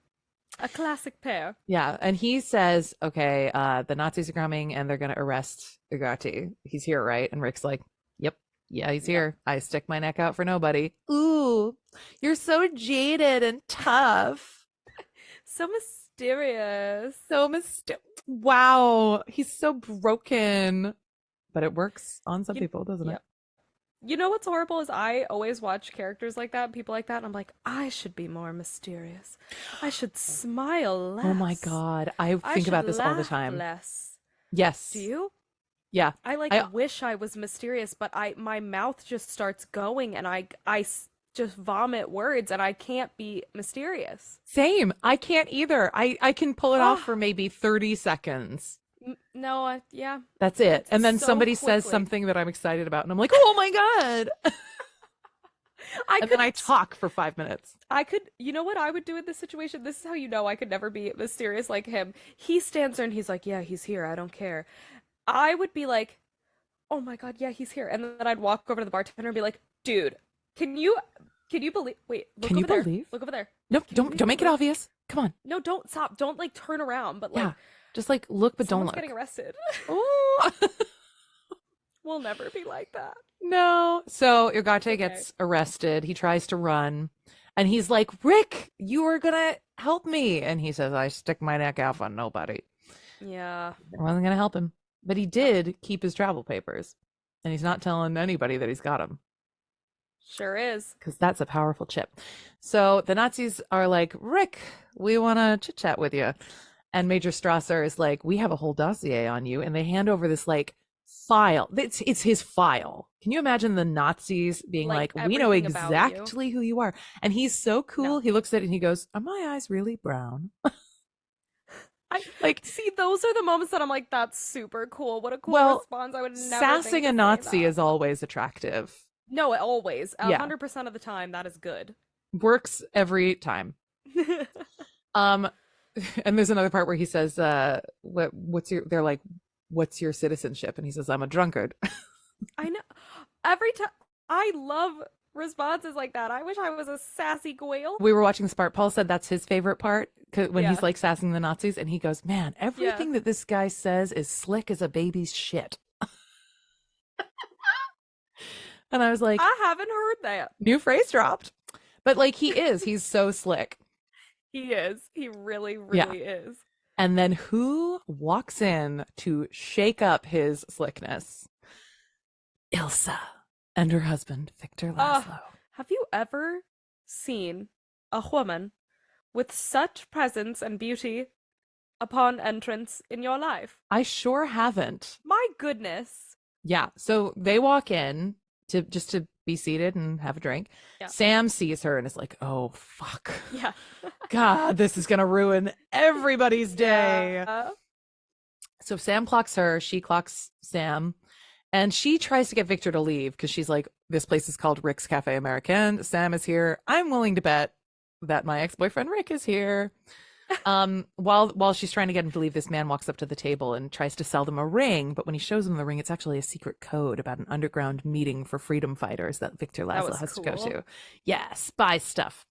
A classic pair. Yeah, and he says, "Okay, the Nazis are coming, and they're gonna arrest Ugarte. He's here, right?" And Rick's like, "Yep, yeah, he's Yep. here. I stick my neck out for nobody." Ooh, you're so jaded and tough. So mysterious. So wow, he's so broken. But it works on some You, people, doesn't it? yep. You know what's horrible is I always watch characters like that, people like that, and I'm like, I should be more mysterious. I should smile Oh my less. God, I I think should about this all the laugh time. less. Do Yes. you? Yeah. I like I wish I was mysterious, but I my mouth just starts going and just vomit words and I can't be mysterious. same. I can't either. I can pull it off Oh, for maybe 30 seconds. no, yeah, That's it. it's And then so somebody says quickly. something that I'm excited about, and I'm like, "Oh my God." I And then could I talk for 5 minutes. I could, you know what I would do in this situation? This is how you know I could never be mysterious like him. He stands there and he's like, "Yeah, he's here. I don't care." I would be like, "Oh my God, yeah, he's here." And then I'd walk over to the bartender and be like, "Dude, can you can you believe wait, look Can you over there. believe? Look over there. Nope, Can you don't believe don't what make it we're obvious. Come on. No, don't stop. Don't like turn around, but like Yeah. Just like look, but don't someone's getting look. arrested." Oh. We'll never be like that. No. So It's Ugarte okay. gets arrested. He tries to run. And he's like, "Rick, you are gonna help me." And he says, "I stick my neck out for nobody." Yeah. I wasn't gonna help him. But he No. did keep his travel papers. And he's not telling anybody that he's got them. Sure is. Because that's a powerful chip. So the Nazis are like, "Rick, we wanna chit chat with you." And Major Strasser is like, "We have a whole dossier on you." And they hand over this like file. It's his file. Can you imagine the Nazis being Like like, "We know everything about you. exactly who you are." And he's so cool. No. He looks at it and he goes, "Are my eyes really brown?" I Like, see those are the moments that I'm like, that's super cool. What a cool well, response. I would never think sassing to a say Nazi that. is always attractive. No, always. Yeah, 100% of the time, that is good. works every time. Um, and there's another part where he says, what's your?" They're like, "What's your citizenship?" And he says, "I'm a drunkard." I know. Every time I love responses like that. I wish I was a sassy Goyle. We were watching this part. Paul said that's his favorite part when he's Yeah. like sassing the Nazis, and he goes, "Man, Yeah. everything that this guy says is slick as a baby's shit." And I was like, I haven't heard that. new phrase dropped. But like he's so slick. He is. He really, Yeah. really is. And then who walks in to shake up his slickness? Ilsa and her husband, Victor Uh, Laszlo. have you ever seen a woman with such presence and beauty upon entrance in your life? I sure haven't. My goodness. Yeah. So they walk in to just to be seated and have a drink. Yeah. Sam sees her and is like, "Oh fuck. Yeah. God, this is gonna ruin everybody's day." Yeah. So Sam clocks her, she clocks Sam, and she tries to get Victor to leave because she's like, "This place is called Rick's Cafe Americain. Sam is here. I'm willing to bet that my ex-boyfriend Rick is here." While she's trying to get him to leave, this man walks up to the table and tries to sell them a ring, but when he shows them the ring, it's actually a secret code about an underground meeting for freedom fighters that Victor That Laszlo was has to go cool. to. Yeah, spy stuff.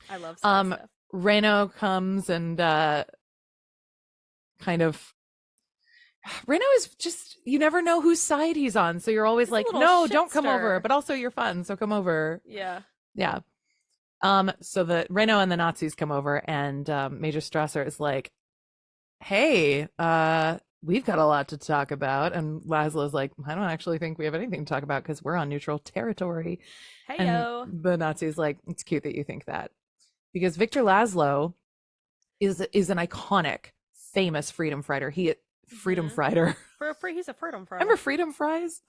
I love spy stuff. Reno comes and kind of Reno is just, you never know whose side he's on, so you're always He's a like, little no, don't come over, shitster. but also you're fun, so come over. Yeah. Yeah. So the Reno and the Nazis come over, and Major Strasser is like, "Hey, we've got a lot to talk about." And Laszlo's like, "I don't actually think we have anything to talk about because we're on neutral territory." Hey And yo. the Nazi's like, "It's cute that you think that." Because Victor Laszlo is an iconic, famous freedom fighter. Freedom Mhm. fighter. For free, he's a freedom fighter. Remember freedom fries?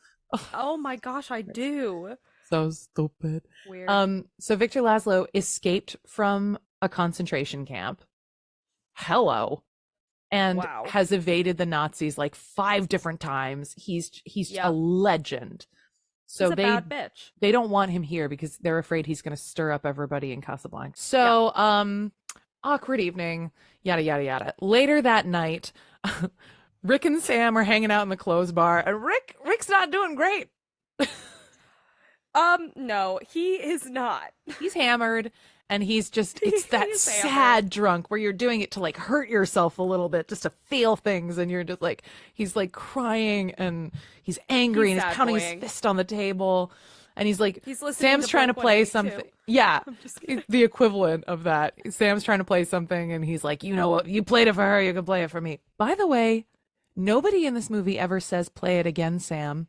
Oh my gosh, I do. So stupid. Weird. So Victor Laszlo escaped from a concentration camp. Hello. And Wow. has evaded the Nazis like 5 different times. He's a Yep. legend. He's So a bad bitch. they don't want him here because they're afraid he's going to stir up everybody in Casablanca. So, awkward evening, yada yada yada. Later that night, Rick and Sam are hanging out in the clothes bar, and Rick's not doing great. No, he is not. He's hammered, and he's just, He it's that is sad hammered. drunk where you're doing it to like hurt yourself a little bit just to feel things, and you're just like, he's like crying and he's angry He's and he's sad pounding his boying. fist on the table, and he's like, He's listening Sam's to trying to Blink play 182. something. Yeah, I'm just kidding. the equivalent of that. Sam's trying to play something, and he's like, "You know what? You played it for her, you can play it for me." By the way, nobody in this movie ever says "play it again, Sam."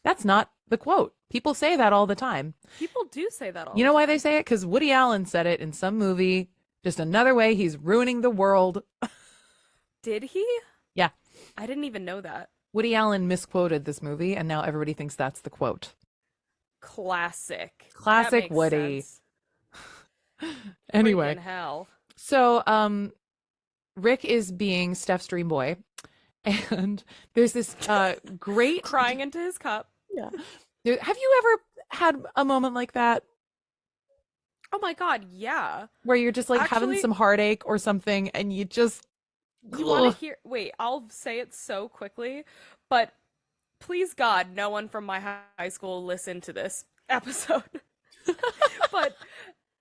That's not the quote. People say that all the time. People do say that all You the know why time. they say it? Because Woody Allen said it in some movie. Just another way he's ruining the world. Did he? Yeah. I didn't even know that. Woody Allen misquoted this movie, and now everybody thinks that's the quote. Classic. Classic That makes Woody. sense. Anyway, Freaking hell. so Rick is being Steph's dream boy, and there's this great Crying into his cup. yeah. Have you ever had a moment like that Oh my god, yeah. where you're just like having Actually, some heartache or something, and you just you want ugh. to hear? Wait, I'll say it so quickly, but please God, no one from my high school listen to this episode. But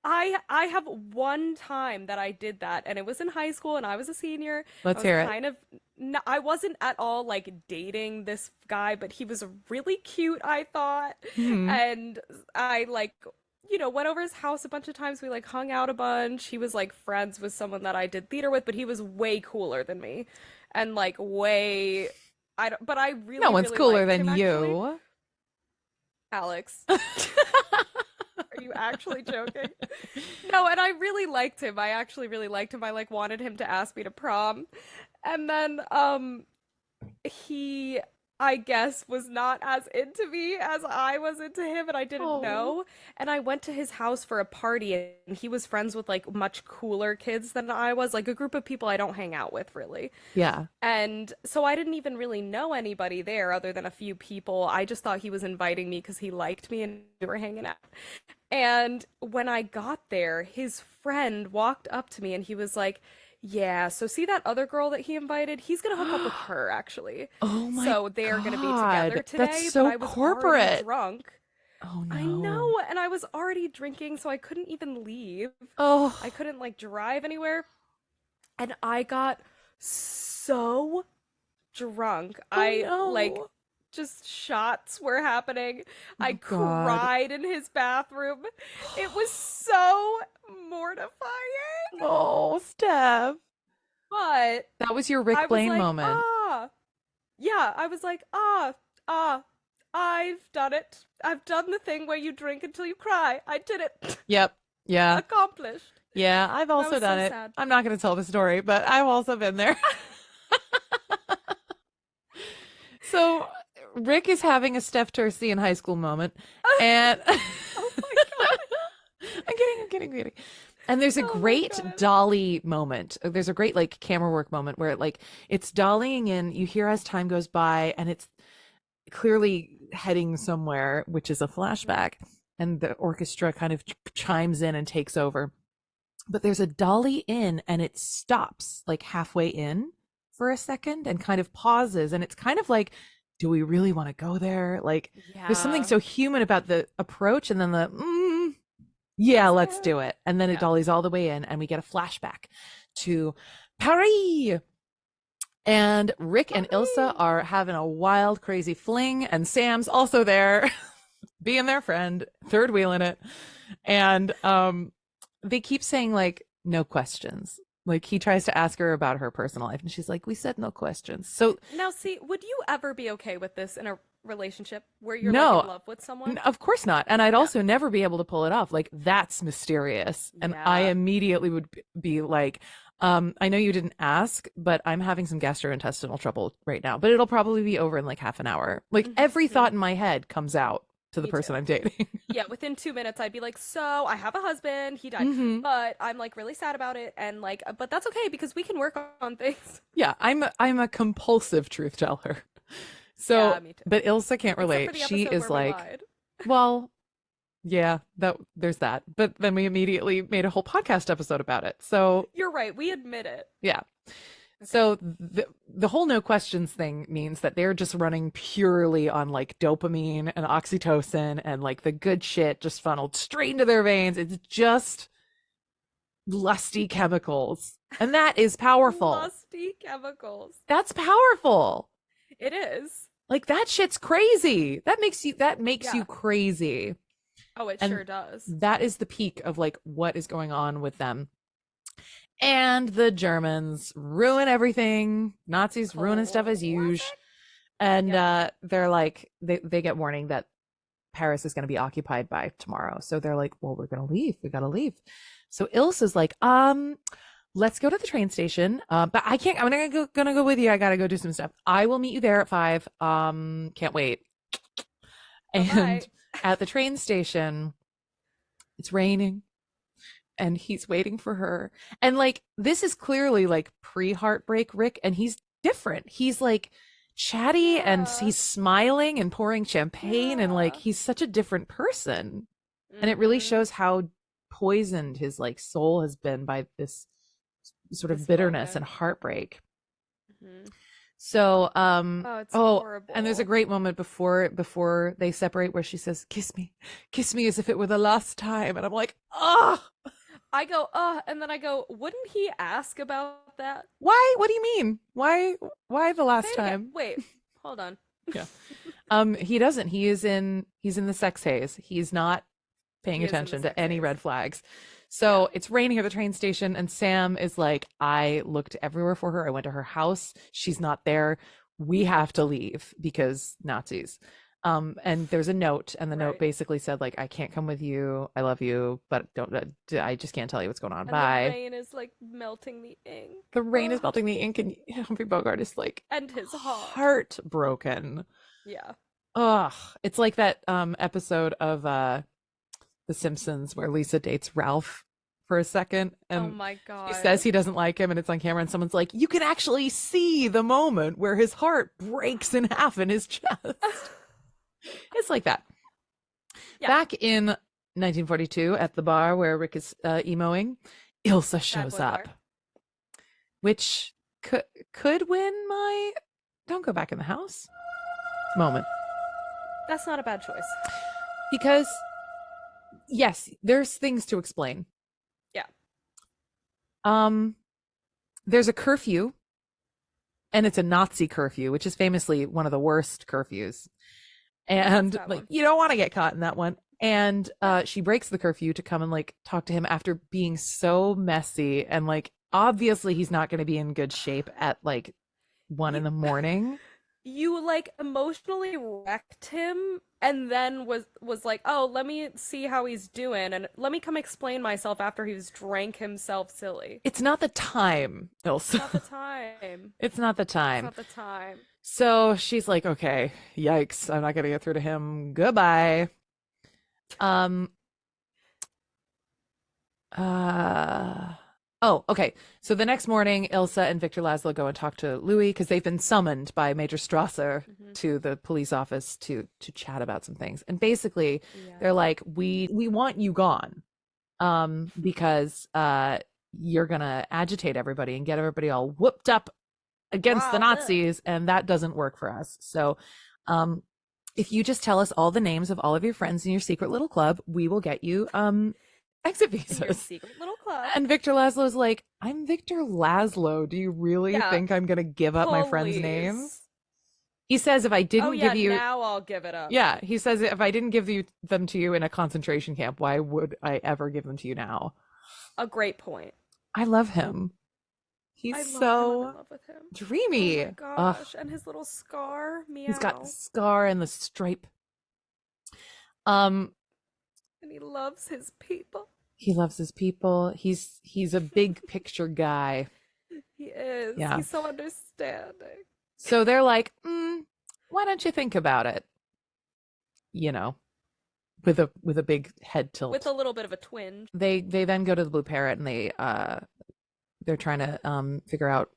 I have one time that I did that, and it was in high school, and I was a senior. I Let's was hear it. kind of I wasn't at all like dating this guy, but he was really cute, I thought. Hmm. And I like went over his house a bunch of times. We like hung out a bunch. He was like friends with someone that I did theater with, but he was way cooler than me. And like way I don't but I No really one's really cooler liked than him actually. you. Alex. Are you actually joking? No, and I really liked him. I actually really liked him. I like wanted him to ask me to prom. And then he I guess was not as into me as I was into him and I didn't Oh. know. And I went to his house for a party and he was friends with like much cooler kids than I was, like a group of people I don't hang out with really. Yeah. And so I didn't even really know anybody there other than a few people. I just thought he was inviting me because he liked me and we were hanging out. And when I got there, his friend walked up to me and he was like, "Yeah, so see that other girl that he invited? He's gonna hook up with her, actually. Oh my So they are gonna be together God. That's today, but so I was already corporate. drunk. Oh I no. know, and I was already drinking, so I couldn't even leave. Oh. I couldn't like drive anywhere. And I got so drunk. Oh I like no. just shots were happening. I Oh God. cried in his bathroom. It was so mortifying. Oh, Steph. But That was your I Rick was Blaine like, moment. yeah, I was like, ah, I've done it. I've done the thing where you drink until you cry. I did it. Yep. Yeah. Accomplished. Yeah, I've That also was done so it. sad. I'm not going to tell the story, but I've also been there. So Rick is having a Steph Tursi in high school moment, and Oh my god. I'm kidding. And there's a Oh my great god. dolly moment. There's a great like camera work moment where like it's dollying in. You hear as time goes by, and it's clearly heading somewhere, which is a Mhm. flashback, and the orchestra kind of chimes in and takes over. But there's a dolly in, and it stops like halfway in for a second and kind of pauses, and it's kind of like, do we really want to go there? Like, there's something Yeah. so human about the approach, and then the yeah, Let's let's go. do it. And then it Yeah. dollies all the way in, and we get a flashback to Paris. And Rick and Ilsa Paris. are having a wild, crazy fling, and Sam's also there, being their friend, third wheeling it. And they keep saying like no questions. Like he tries to ask her about her personal life, and she's like, "We said no questions." So Now, see, would you ever be okay with this in a relationship where you're like in no, love with someone? of course not. And I'd No. also never be able to pull it off. Like that's mysterious. And I Yeah. immediately would be like, I know you didn't ask, but I'm having some gastrointestinal trouble right now, but it'll probably be over in like half an hour. Like every Hmm. thought in my head comes out to the Me person too. I'm dating. Yeah, within 2 minutes, I'd be like, so I have a husband, he died, Hmm. but I'm like really sad about it. And like, but that's okay because we can work on things. Yeah, I'm a compulsive truth teller. Yeah, So, me too. but Ilsa can't Except for relate. the She episode is where we like, lied. well, yeah, that there's that. But then we immediately made a whole podcast episode about it. So, You're right. We admit it. yeah. Okay. So the whole no questions thing means that they're just running purely on like dopamine and oxytocin and like the good shit just funneled straight into their veins. It's just lusty chemicals. And that is powerful. Lusty chemicals. That's powerful. It is. Like that shit's crazy. That makes you Yeah. crazy. Oh, it And sure does. that is the peak of like what is going on with them. And the Germans ruin everything. Nazis ruining stuff as usual. Classic. And Yep. they're like they get warning that Paris is going to be occupied by tomorrow. So they're like, well, we're going to leave. We got to leave. So Ilsa's like, let's go to the train station. But I can't. I'm gonna go with you. I gotta go do some stuff. I will meet you there at 5. Can't wait. Bye And bye. at the train station, it's raining, and he's waiting for her. And like, this is clearly like pre-heartbreak Rick, and he's different. He's like chatty, and Yeah. he's smiling and pouring champagne, and like Yeah. he's such a different person. And it really Mm-hmm. shows how poisoned his like soul has been by this sort of This bitterness moment. and heartbreak. Hmm. So, Oh, it's oh, and there's a horrible. great moment before they separate where she says, kiss me as if it were the last time," and I'm like, oh, I go, and then I go, wouldn't he ask about that? why? What do you mean? Why the Say last it again. time? Wait, hold on. Yeah. He doesn't. He's in the sex haze. He's not paying He is in the attention to sex any haze. red flags. Yeah. So it's raining at the train station, and Sam is like, I looked everywhere for her. I went to her house. She's not there. We have to leave because Nazis. And there's a note, and the note Right. basically said, like, I can't come with you. I love you, but don't, I just can't tell you what's going on. And the Bye. rain is like melting the ink. The rain is Ugh. melting the ink, and Humphrey Bogart is like And his heart. heartbroken. Yeah. Ugh. It's like that episode of The Simpsons where Lisa dates Ralph for a second, Oh and my he says god. he doesn't like him, and it's on camera, and someone's like, you can actually see the moment where his heart breaks in half in his chest. It's like that. Yeah. Back in 1942 at the bar where Rick is emoing, Ilsa Bad shows boy up, bar. which could win my "don't go back in the house" moment. That's not a bad choice. Because yes, there's things to explain. Yeah. There's a curfew, and it's a Nazi curfew, which is famously one of the worst curfews. And that like, one. you don't want to get caught in that one. And she breaks the curfew to come and like talk to him after being so messy, and like obviously he's not going to be in good shape at like 1 You, in the morning. you like emotionally wrecked him and then was like, "Oh, let me see how he's doing and let me come explain myself after he's drank himself silly." It's not the time, It's Ilsa. not the time. It's not the It's time. not the time. So she's like, okay, yikes, I'm not gonna get through to him. Goodbye. Um, uh, oh, okay. So the next morning, Ilsa and Victor Laszlo go and talk to Louis because they've been summoned by Major Strasser Hmm. to the police office to chat about some things. And basically, they're Yes. like, we want you gone, because you're gonna agitate everybody and get everybody all whooped up against the Riled up. Nazis, and that doesn't work for us. So, um, if you just tell us all the names of all of your friends in your secret little club, we will get you exit In your visas. secret little club. And Victor Laszlo's like, I'm Victor Laszlo. Do you really Yeah, think I'm gonna give up my friends' names? please. He says if I Oh didn't yeah, give you now I'll give it up. yeah, he says if I didn't give them to you in a concentration camp, why would I ever give them to you now? A great point. I love him. He's I love him. I'm in so love with him. Oh dreamy. my Ugh, gosh. And his little scar. he's got the Meow. scar and the stripe. Um, And he loves his people. he loves his people. He's a big picture guy. He is. Yeah. He's so understanding. So they're like, why don't you think about it? You know, with a big head With tilt. a little bit of a twinge. They then go to the Blue Parrot and they're trying to figure out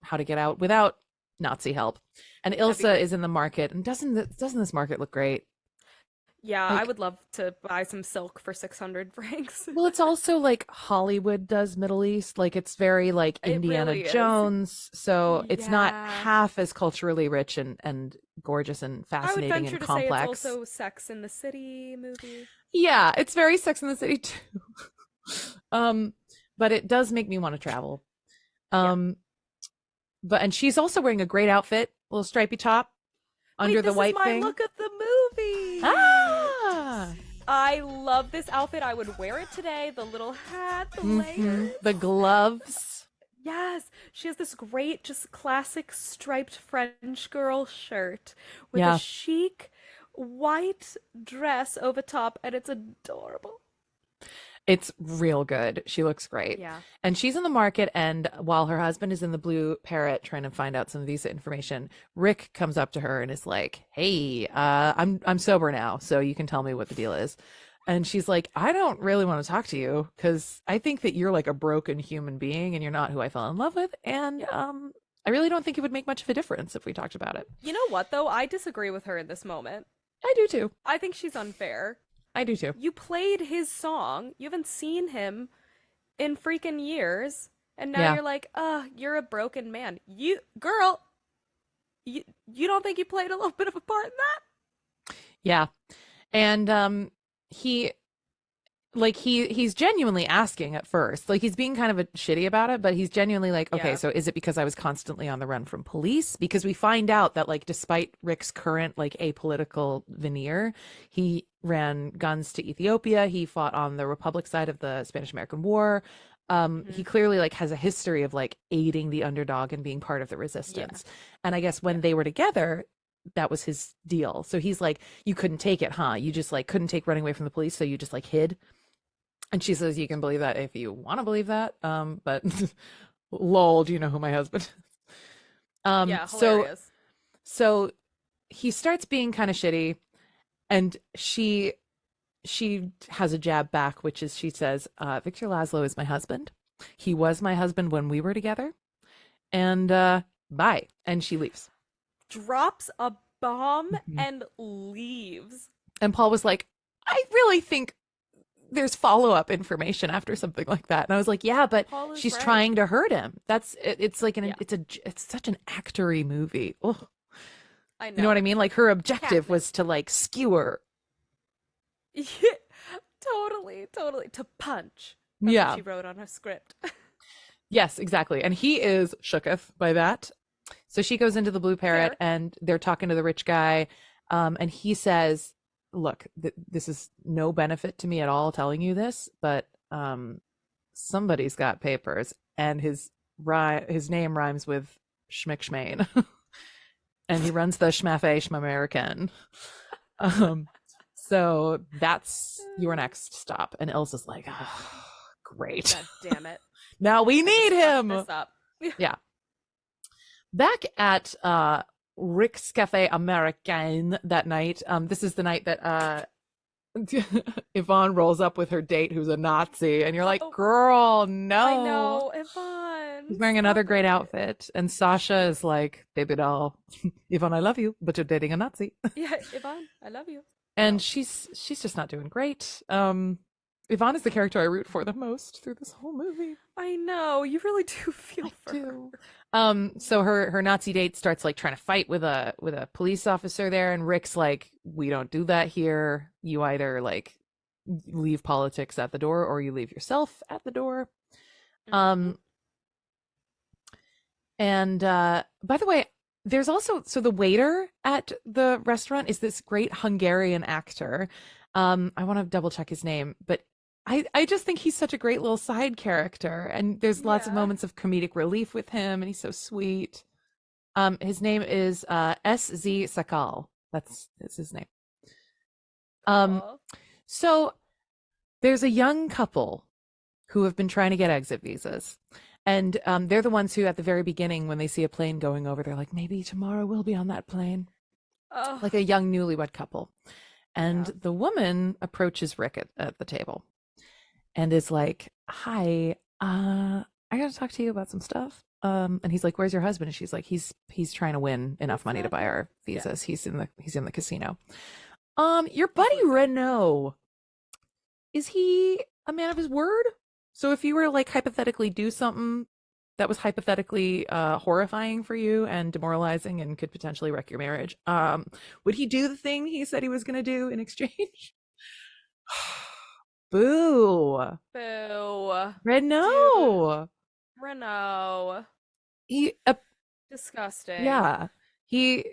how to get out without Nazi help. And That'd be Ilsa great. is in the market, and doesn't this market look great? Yeah, I Like, would love to buy some silk for 600 francs. well, it's also like Hollywood does Middle East. Like it's very like It Indiana really is. Jones. So it's not Yeah. half as culturally rich and gorgeous and I would fascinating venture and to say it's complex. also Sex in the City movie. Yeah, it's very Sex in the City too. um, but it does make me want to travel. Yeah. Um, but and she's also wearing a great outfit, little stripy top under Wait, the this is white my thing. look of the movie. Ah, I love this outfit. I would wear it today. The little hat, the layers. the gloves. Yes, she has this great, just classic striped French girl shirt with a Yeah, chic white dress over top, and it's adorable. it's real good. She looks great. Yeah. And she's in the market, and while her husband is in the Blue Parrot trying to find out some visa information, Rick comes up to her and is like, "Hey, I'm sober now, so you can tell me what the deal is." And she's like, "I don't really want to talk to you because I think that you're like a broken human being and you're not who I fell in love with, and Yeah. I really don't think it would make much of a difference if we talked about it." You know what, though? I disagree with her in this moment. I do too. I think she's unfair. I do too. You played his song. You haven't seen him in freaking years. And now Yeah. you're like, you're a broken man. Girl, you don't think you played a little bit of a part in that? Yeah. And he he's genuinely asking at first. Like he's being kind of a shitty about it, but he's genuinely like, okay, Yeah. so is it because I was constantly on the run from police? Because we find out that like despite Rick's current like apolitical veneer, he ran guns to Ethiopia, he fought on the Republic side of the Spanish American War. Hmm. He clearly like has a history of like aiding the underdog and being part of the Yeah. resistance. And I guess Yeah. when they were together, that was his deal. So he's like, you couldn't take it, huh? You just like couldn't take running away from the police, so you just like hid. And she says, you can believe that if you want to believe that. But lol, do you know who my husband is? Yeah, So hilarious. so he starts being kind of shitty, and she has a jab back, which is she says, Victor Laszlo is my husband. He was my husband when we were together. And bye. And she leaves. Drops a bomb Mhm. and leaves. And Paul was like, I really think there's follow-up information after something like that. And I was like, yeah, but Paul is she's right. trying to hurt him. It's like Yeah, it's such an actory movie. Oh, I you know what I know. mean? Like her objective Catnip. was to like skewer. Totally, totally. To punch. That's what Yeah. she wrote on her script. Yes, exactly. And he is shooketh by that. So she goes into the Blue Parrot Fair. and they're talking to the rich guy. And he says, look, this is no benefit to me at all telling you this, but somebody's got papers and his name rhymes with Schmick Schmain. and he runs the Schmafe Schmamerican. Um, so that's your next stop. And Ilsa's like, oh, great. God damn it. Now we I need just fucked him. this up. Yeah. Back at Rick's Cafe Americain that night. This is the night that Yvonne rolls up with her date who's a Nazi, and you're like, Oh, girl, I no. know, Yvonne. He's wearing Stop another great it. outfit, and Sasha is like, baby doll, Yvonne, I love you, but you're dating a Nazi. Yeah, Yvonne, I love you. And No. she's just not doing great. Yvonne is the character I root for the most through this whole movie. I know. You really do I feel for her. do. So her Nazi date starts like trying to fight with a police officer there, and Rick's like, we don't do that here. You either like leave politics at the door or you leave yourself at the door. Hmm. Um and by the way, there's also so the waiter at the restaurant is this great Hungarian actor. I want to double check his name, but I just think he's such a great little side character, and there's lots of Yeah. moments of comedic relief with him, and he's so sweet. His name is S.Z. Sakal. That's his name. Um, Cool. so there's a young couple who have been trying to get exit visas. And they're the ones who, at the very beginning, when they see a plane going over, they're like, maybe tomorrow we'll be on that plane. Oh, Like a young newlywed couple. And yeah. the woman approaches Rick at the table and is like, hi, I gotta talk to you about some stuff. And he's like, where's your husband? And she's like, he's trying to win enough He's money to not buy here. our Yeah. visas. He's in the casino. Your He's buddy losing. Renault, is he a man of his word? So if you were to like hypothetically do something that was hypothetically horrifying for you and demoralizing and could potentially wreck your marriage, would he do the thing he said he was going to do in exchange? Boo. Boo. Dude. Renault. Renault. He Disgusting. Yeah. He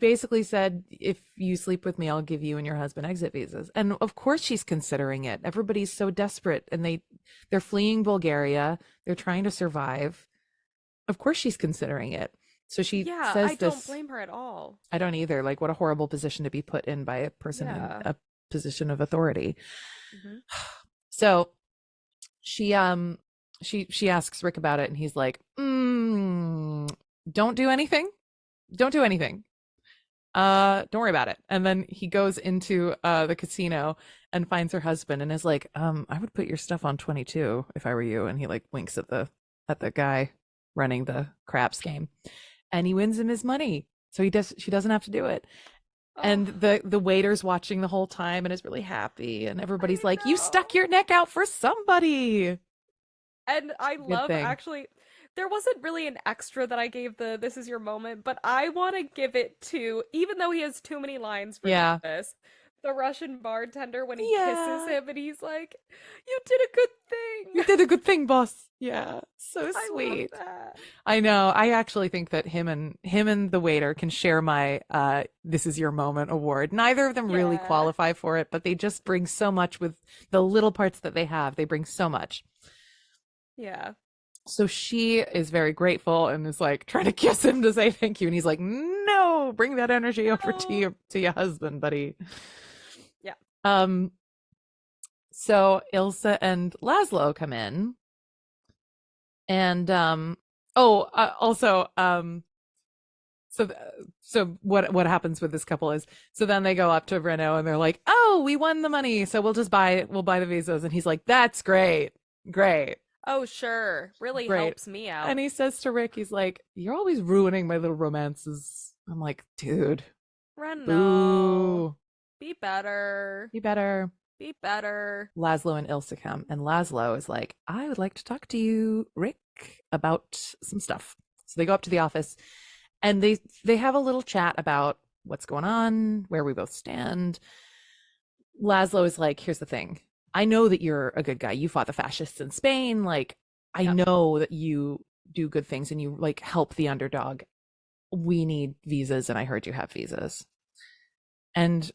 basically said, if you sleep with me, I'll give you and your husband exit visas. And of course she's considering it. Everybody's so desperate, and they're fleeing Bulgaria. They're trying to survive. Of course she's considering it. So she Yeah, I says don't this. blame her at all. I don't either. Like, what a horrible position to be put in by a person in Yeah. a position of authority. Hmm. So she asks Rick about it, and he's like, don't do anything. Don't do anything. Don't worry about it. And then he goes into the casino and finds her husband and is like, I would put your stuff on 22 if I were you. And he like winks at the guy running the craps game, and he wins him his money. So she doesn't have to do it. Oh, And the waiter's watching the whole time and is really happy, and everybody's I like, you know. stuck your neck out for somebody. And I Good love thing. actually there wasn't really an extra that I gave the this is your moment, but I want to give it to even though he has too many lines for Yeah. this. The Russian bartender when he kisses Yeah. him and he's like, "You did a good You thing." did a good thing, boss. Yeah. So I love sweet. that. I know. I actually think that him and the waiter can share my this is your moment award. Neither of them really Yeah. qualify for it, but they just bring so much with the little parts that they have. They bring so much. Yeah. So she is very grateful and is like trying to kiss him to say thank you, and he's like, "No, bring that energy over No. to your husband, buddy." Yeah. Um so Ilsa and Laszlo come in, and also so so what happens with this couple is, so then they go up to Renault and they're like, "Oh, we won the money, so we'll buy the visas." And he's like, "That's great. Great. Oh, sure. Really Great." helps me And out. he says to Rick, he's like, "You're always ruining my little romances." I'm like, "Dude, Renault. boo. Be better. Be better." Be better. Laszlo and Ilsa come, and Laszlo is like, "I would like to talk to you, Rick, about some stuff." So they go up to the office, and they have a little chat about what's going on, where we both stand. Laszlo is like, "Here's the thing. I know that you're a good guy. You fought the fascists in Spain. Like, I Yep. know that you do good things and you like help the underdog. We need visas, and I heard you have visas." And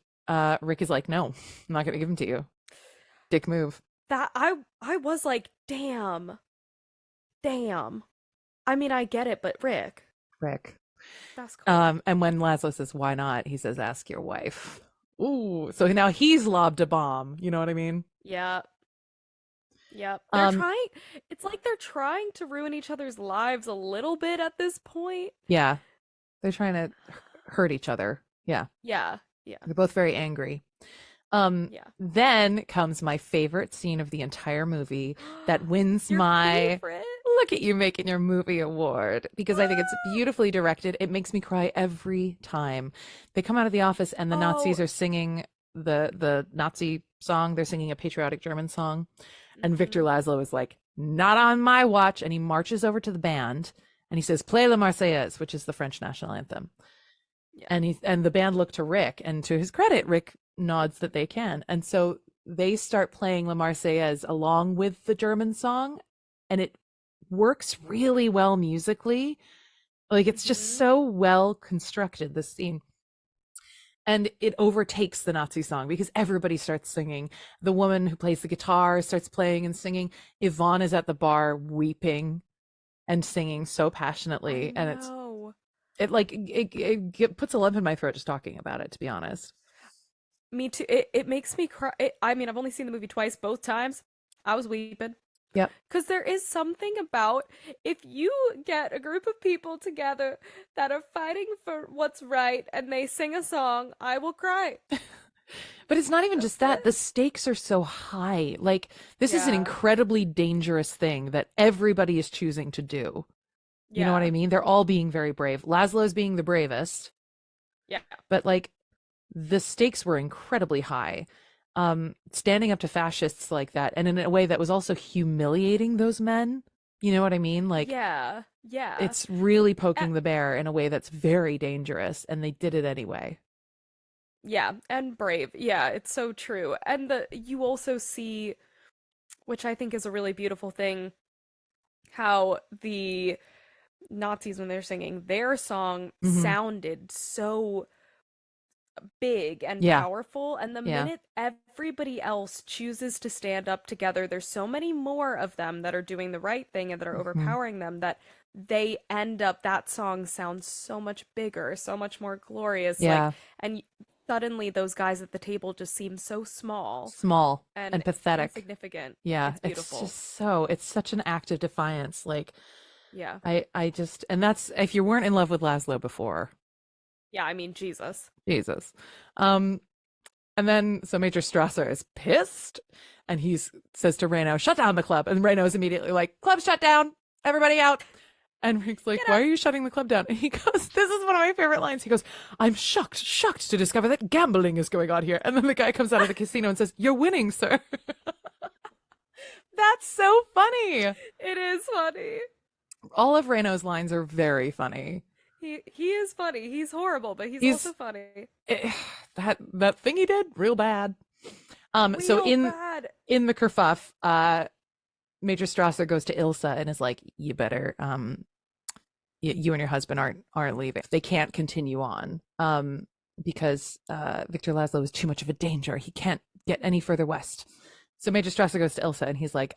Rick is like, "No, I'm not going to give them to you. Dick move." That I was like, damn. Damn. I mean, I get it, but Rick. Rick. That's cool. And when Laszlo says, why not? He says, ask your wife. Ooh. So now he's lobbed a bomb. You know what I mean? Yeah. Yep. They're Um, trying, it's like they're trying to ruin each other's lives a little bit at this point. yeah, they're trying to hurt each other. Yeah. Yeah. Yeah. They're both very angry. Yeah. Then comes my favorite scene of the entire movie that wins Your my favorite? look at you making your movie award because I think it's Ah! beautifully directed. It makes me cry every time. They come out of the office and the Oh. Nazis are singing the Nazi song. They're singing a patriotic German song. And Victor Mhm. Laszlo is like, not on my watch. And he marches over to the band and he says, play La Marseillaise, which is the French national anthem. Yeah. And the band look to Rick, and to his credit, Rick nods that they can. And so they start playing La Marseillaise along with the German song, and it works really well musically. Like it's just Mhm. so well constructed, this scene. And it overtakes the Nazi song because everybody starts singing. The woman who plays the guitar starts playing and singing. Yvonne is at the bar weeping and singing so I passionately, and know. it puts a lump in my throat just talking about it, to be honest. Me too. It makes me cry. I mean, I've only seen the movie twice. Both times, I was weeping. Yep. Because there is something about if you get a group of people together that are fighting for what's right and they sing a song, I will cry. But it's not even That's just that. it. The stakes are so high. Like, this is an Yeah. incredibly dangerous thing that everybody is choosing to do. You know what I Yeah. mean? They're all being very brave. Laszlo's being the bravest, Yeah. but like the stakes were incredibly high. Standing up to fascists like that, and in a way that was also humiliating those men. You know what I mean? Like, Yeah. Yeah. it's really A- poking the bear in a way that's very dangerous, and they did it anyway. yeah. And brave. Yeah, it's so true. And the you also see, which I think is a really beautiful thing, how the Nazis, when they're singing their song, Hmm. sounded so big and Yeah. powerful. And the Yeah. minute everybody else chooses to stand up together, there's so many more of them that are doing the right thing and that are Hmm. overpowering them that they end up, that song sounds so much bigger, so much more glorious. Like, Yeah. and suddenly those guys at the table just seem so small Small and and pathetic. insignificant. Yeah, It's it's beautiful. just so it's such an act of defiance. Like Yeah. I just and that's if you weren't in love with Laszlo before, Yeah, I mean, Jesus. Jesus. Um and then so Major Strasser is pissed and he's says to Reno, shut down the club. And Reno is immediately like, club shut down, everybody out. And Rick's like, Get why out. are you shutting the club down? And he goes, this is one of my favorite lines. He goes, I'm shocked to discover that gambling is going on here. And then the guy comes out of the casino and says, you're winning, sir. That's so funny. It is funny. All of Reno's lines are very funny. He is funny. He's horrible, but he's also He's funny. eh, that thing he did real bad. So Real bad. in the kerfuff, Major Strasser goes to Ilsa and is like, you better you and your husband aren't leaving. They can't continue on. Because Victor Laszlo is too much of a danger. He can't get any further west. So Major Strasser goes to Ilsa and he's like,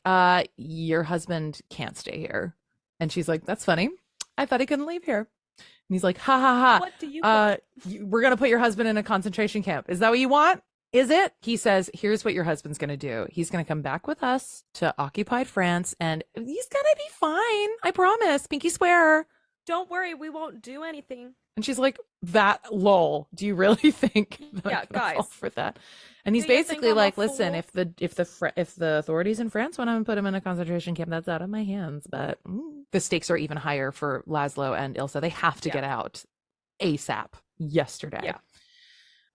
your husband can't stay here. And she's like, that's funny. I thought he couldn't leave here. And he's like, ha ha ha. What do you want? We're going to put your husband in a concentration camp. Is that what you want? Is it? He says, here's what your husband's going to do. He's going to come back with us to occupied France and he's going to be fine. I promise. Pinky swear. Don't worry, we won't do anything. And she's like, that lol. Do you really think that I'm Yeah, gonna fall guys. for that? And he's Do you think basically I'm a like, listen, fool? if the authorities in France want to put him in a concentration camp, that's out of my hands. But the stakes are even higher for Laszlo and Ilsa. They have to Yeah. get out ASAP yesterday. Yeah.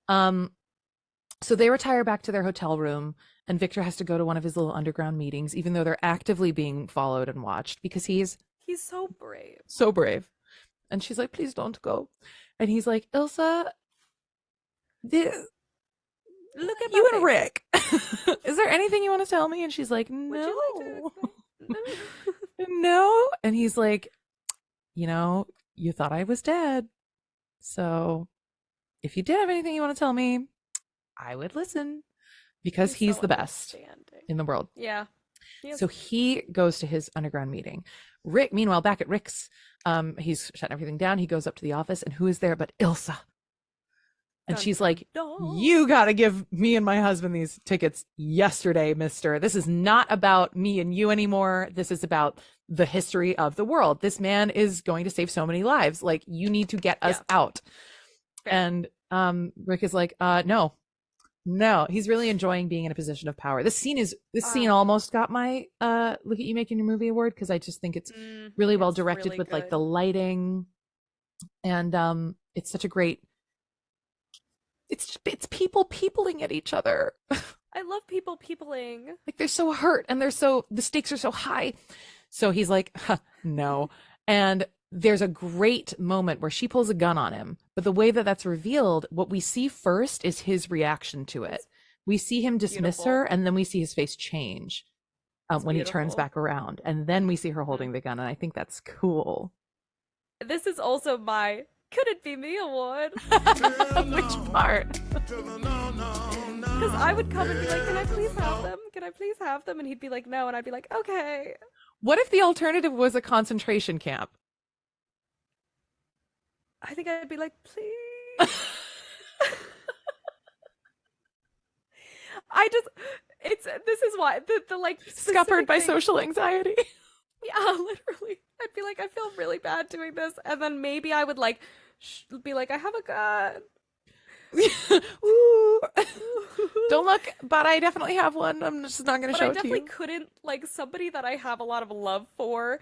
Um, so they retire back to their hotel room, and Victor has to go to one of his little underground meetings, even though they're actively being followed and watched because he's He's so brave. so brave. And she's like, please don't go. And he's like, Ilsa, the, Look at my you and face. Rick, is there anything you want to tell me? And she's like, Would you like no, to no. And he's like, you thought I was dead. So if you did have anything you want to tell me, I would listen because he's so the best understanding. in the world. Yeah. He is. So he goes to his underground meeting. Rick, meanwhile, back at Rick's, he's shutting everything down. He goes up to the office, and who is there but Ilsa? And Dun she's dun like, dun. you got to give me and my husband these tickets yesterday, mister. This is not about me and you anymore. This is about the history of the world. This man is going to save so many lives. Like, you need to get us Yeah, out. fair. And Rick is like, no, no. He's really enjoying being in a position of power. This scene Uh, almost got my look at you making your movie award, because I just think it's really well it's directed really with like the good. lighting, and it's such a great, it's people peopling at each other. I love people peopling. Like, they're so hurt, and the stakes are so high. So he's like, huh, no. And there's a great moment where she pulls a gun on him, but the way that that's revealed, what we see first is his reaction to it. It's We see him dismiss her, beautiful. and then we see his face change It's when he turns beautiful. back around, and then we see her Mhm. holding the gun, and I think that's cool. This is also my Could It Be Me award. Which part? Because I would come and be like, can I please have them? Can I please have them? And he'd be like, no. And I'd be like, okay. What if the alternative was a concentration camp? I think I'd be like, please. I just, this is why, the like Scuppered specific by thing. social anxiety. Yeah, literally. I'd be like, I feel really bad doing this. And then maybe I would like, be like, I have a gun. Ooh. Don't look, but I definitely have one. I'm just not going to But show I it to definitely you. couldn't, like, somebody that I have a lot of love for.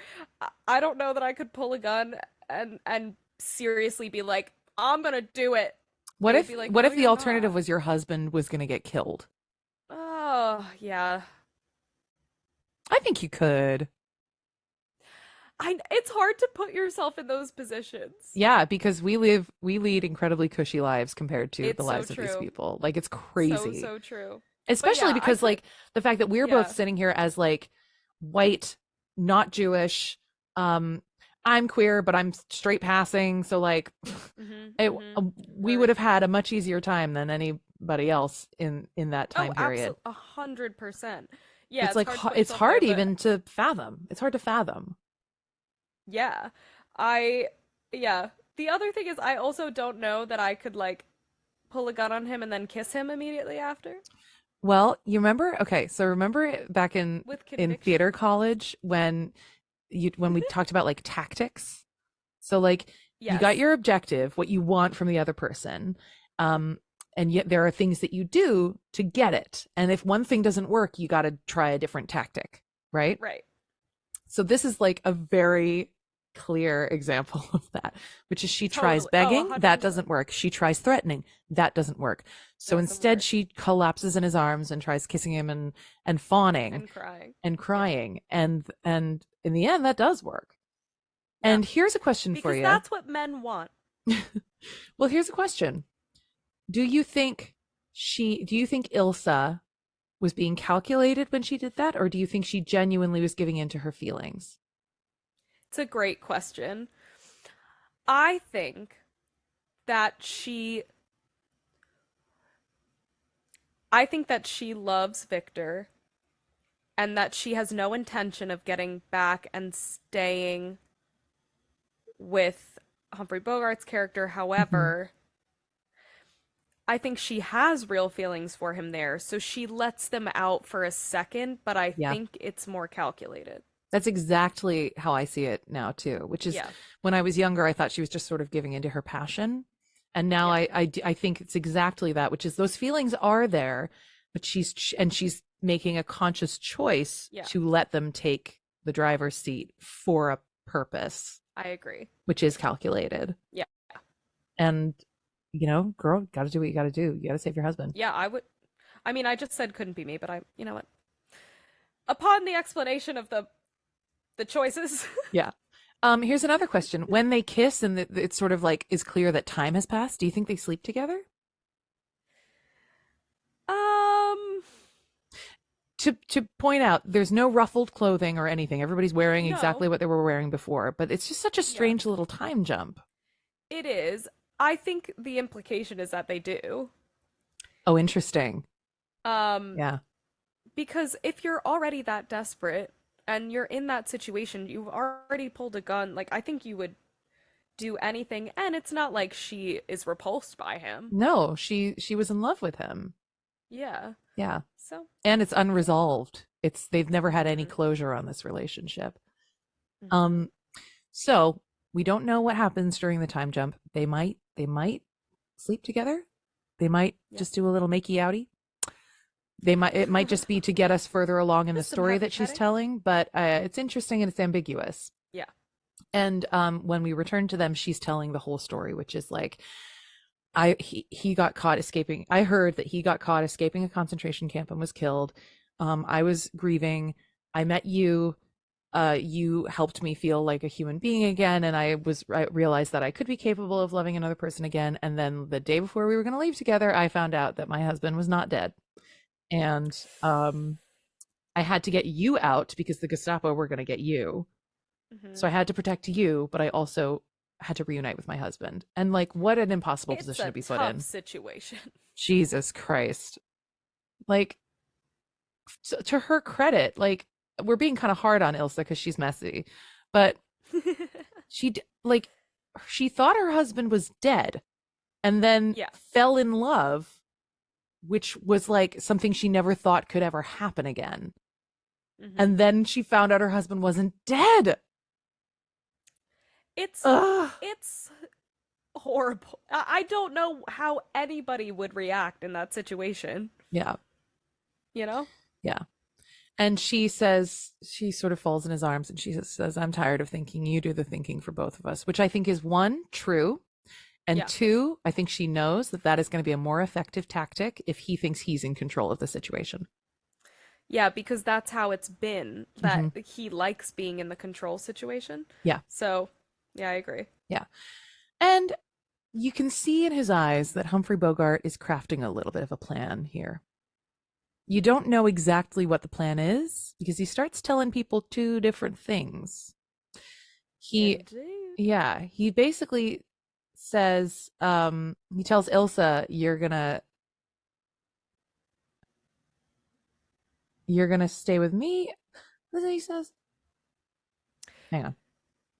I don't know that I could pull a gun and seriously be like, I'm gonna do it. They What would if be like, what no, if the you're alternative not. was your husband was going to get killed? Oh, yeah. I think you could. It's hard to put yourself in those positions. Yeah, because we lead incredibly cushy lives compared to the It's so lives of these true. people. Like, it's So, crazy. so true. But Especially yeah, I because, could, like, the fact that we're both yeah. sitting here as like white, not Jewish, um I'm queer, but I'm straight passing, so like it, we would Word. have had a much easier time than anybody else in that Oh, time period. absolutely, 100%. Yeah, It's it's like hard to put it's yourself there, hard but even to fathom. It's hard to fathom. yeah. I, yeah. The other thing is, I also don't know that I could, like, pull a gun on him and then kiss him immediately after Well, you remember? Okay, so remember back with in conviction. theater college when we talked about like tactics? So like, you got Yes. your objective, what you want from the other person. Um and yet there are things that you do to get it. And if one thing doesn't work, you got to try a different tactic, right? Right. So this is like a very clear example of that, which is she tries Totally. Oh, begging, that 100%. doesn't work. She tries threatening, that doesn't work. So Doesn't instead work. she collapses in his arms and tries kissing him and fawning And crying. and Yeah. crying, and in the end that does work. Yeah. And here's a question for Because you. that's what men want. Well, here's a question. Do you think do you think Ilsa was being calculated when she did that, or do you think she genuinely was giving in to her feelings? It's a great question. I think that she I think that she loves Victor and that she has no intention of getting back and staying with Humphrey Bogart's character. Mhm. However, I think she has real feelings for him there, so she lets them out for a second, but I Yeah. think it's more calculated. That's exactly how I see it now too, which is Yeah, when I was younger, I thought she was just sort of giving into her passion. And now yeah, I think it's exactly that, which is those feelings are there, but she's making a conscious choice yeah. to let them take the driver's seat for a purpose, I agree. which is calculated. Yeah, And, girl, got to do what you got to do. You got to save your husband. yeah, I would. I mean, I just said couldn't be me, but you know what? Upon the explanation of the choices, Yeah. Here's another question. When they kiss and it's sort of like is clear that time has passed, do you think they sleep together? um, To point out, there's no ruffled clothing or anything. Everybody's wearing no, exactly what they were wearing before, but it's just such a yeah, strange little time jump. it is. I think the implication is that they do. Oh, interesting. Um, Yeah. because if you're already that desperate, and you're in that situation, you've already pulled a gun. Like, I think you would do anything, and it's not like she is repulsed by him. No, she was in love with him. Yeah. Yeah. So, And it's yeah. unresolved. It's they've never had any Mm-hmm. closure on this relationship. Mm-hmm. Um, so we don't know what happens during the time jump. They might sleep together. They might Yeah. just do a little makey outy. It might just be to get us further along in the Just some story heavy that she's petting. telling, but it's interesting and it's ambiguous. Yeah. And when we return to them, she's telling the whole story, which is like he got caught escaping. I heard that he got caught escaping a concentration camp and was killed. I was grieving. I met you. You helped me feel like a human being again, and I realized that I could be capable of loving another person again. And then the day before we were going to leave together, I found out that my husband was not dead, and I had to get you out because the Gestapo were going to get you. Mm-hmm. So I had to protect you, but I also had to reunite with my husband. And like, what an impossible It's position to a be put tough in. situation. Jesus Christ. Like, to her credit, like, we're being kind of hard on Ilsa because she's messy, but like, she thought her husband was dead and then Yeah. fell in love, which was like something she never thought could ever happen again. Mm-hmm. And then she found out her husband wasn't dead. It's Ugh. it's horrible. I don't know how anybody would react in that situation, Yeah. you know? Yeah. And she says, she sort of falls in his arms and she says, I'm tired of thinking. You do the thinking for both of us, which I think is one, true. And Yeah. two, I think she knows that that is going to be a more effective tactic if he thinks he's in control of the situation. Yeah, because that's how it's been, that Hmm. he likes being in the control situation. Yeah. So, yeah, I agree. Yeah. And you can see in his eyes that Humphrey Bogart is crafting a little bit of a plan here. You don't know exactly what the plan is because he starts telling people two different things. He, Indeed. yeah, he basically says, he tells Ilsa, you're gonna stay with me. What is it he says? Hang on.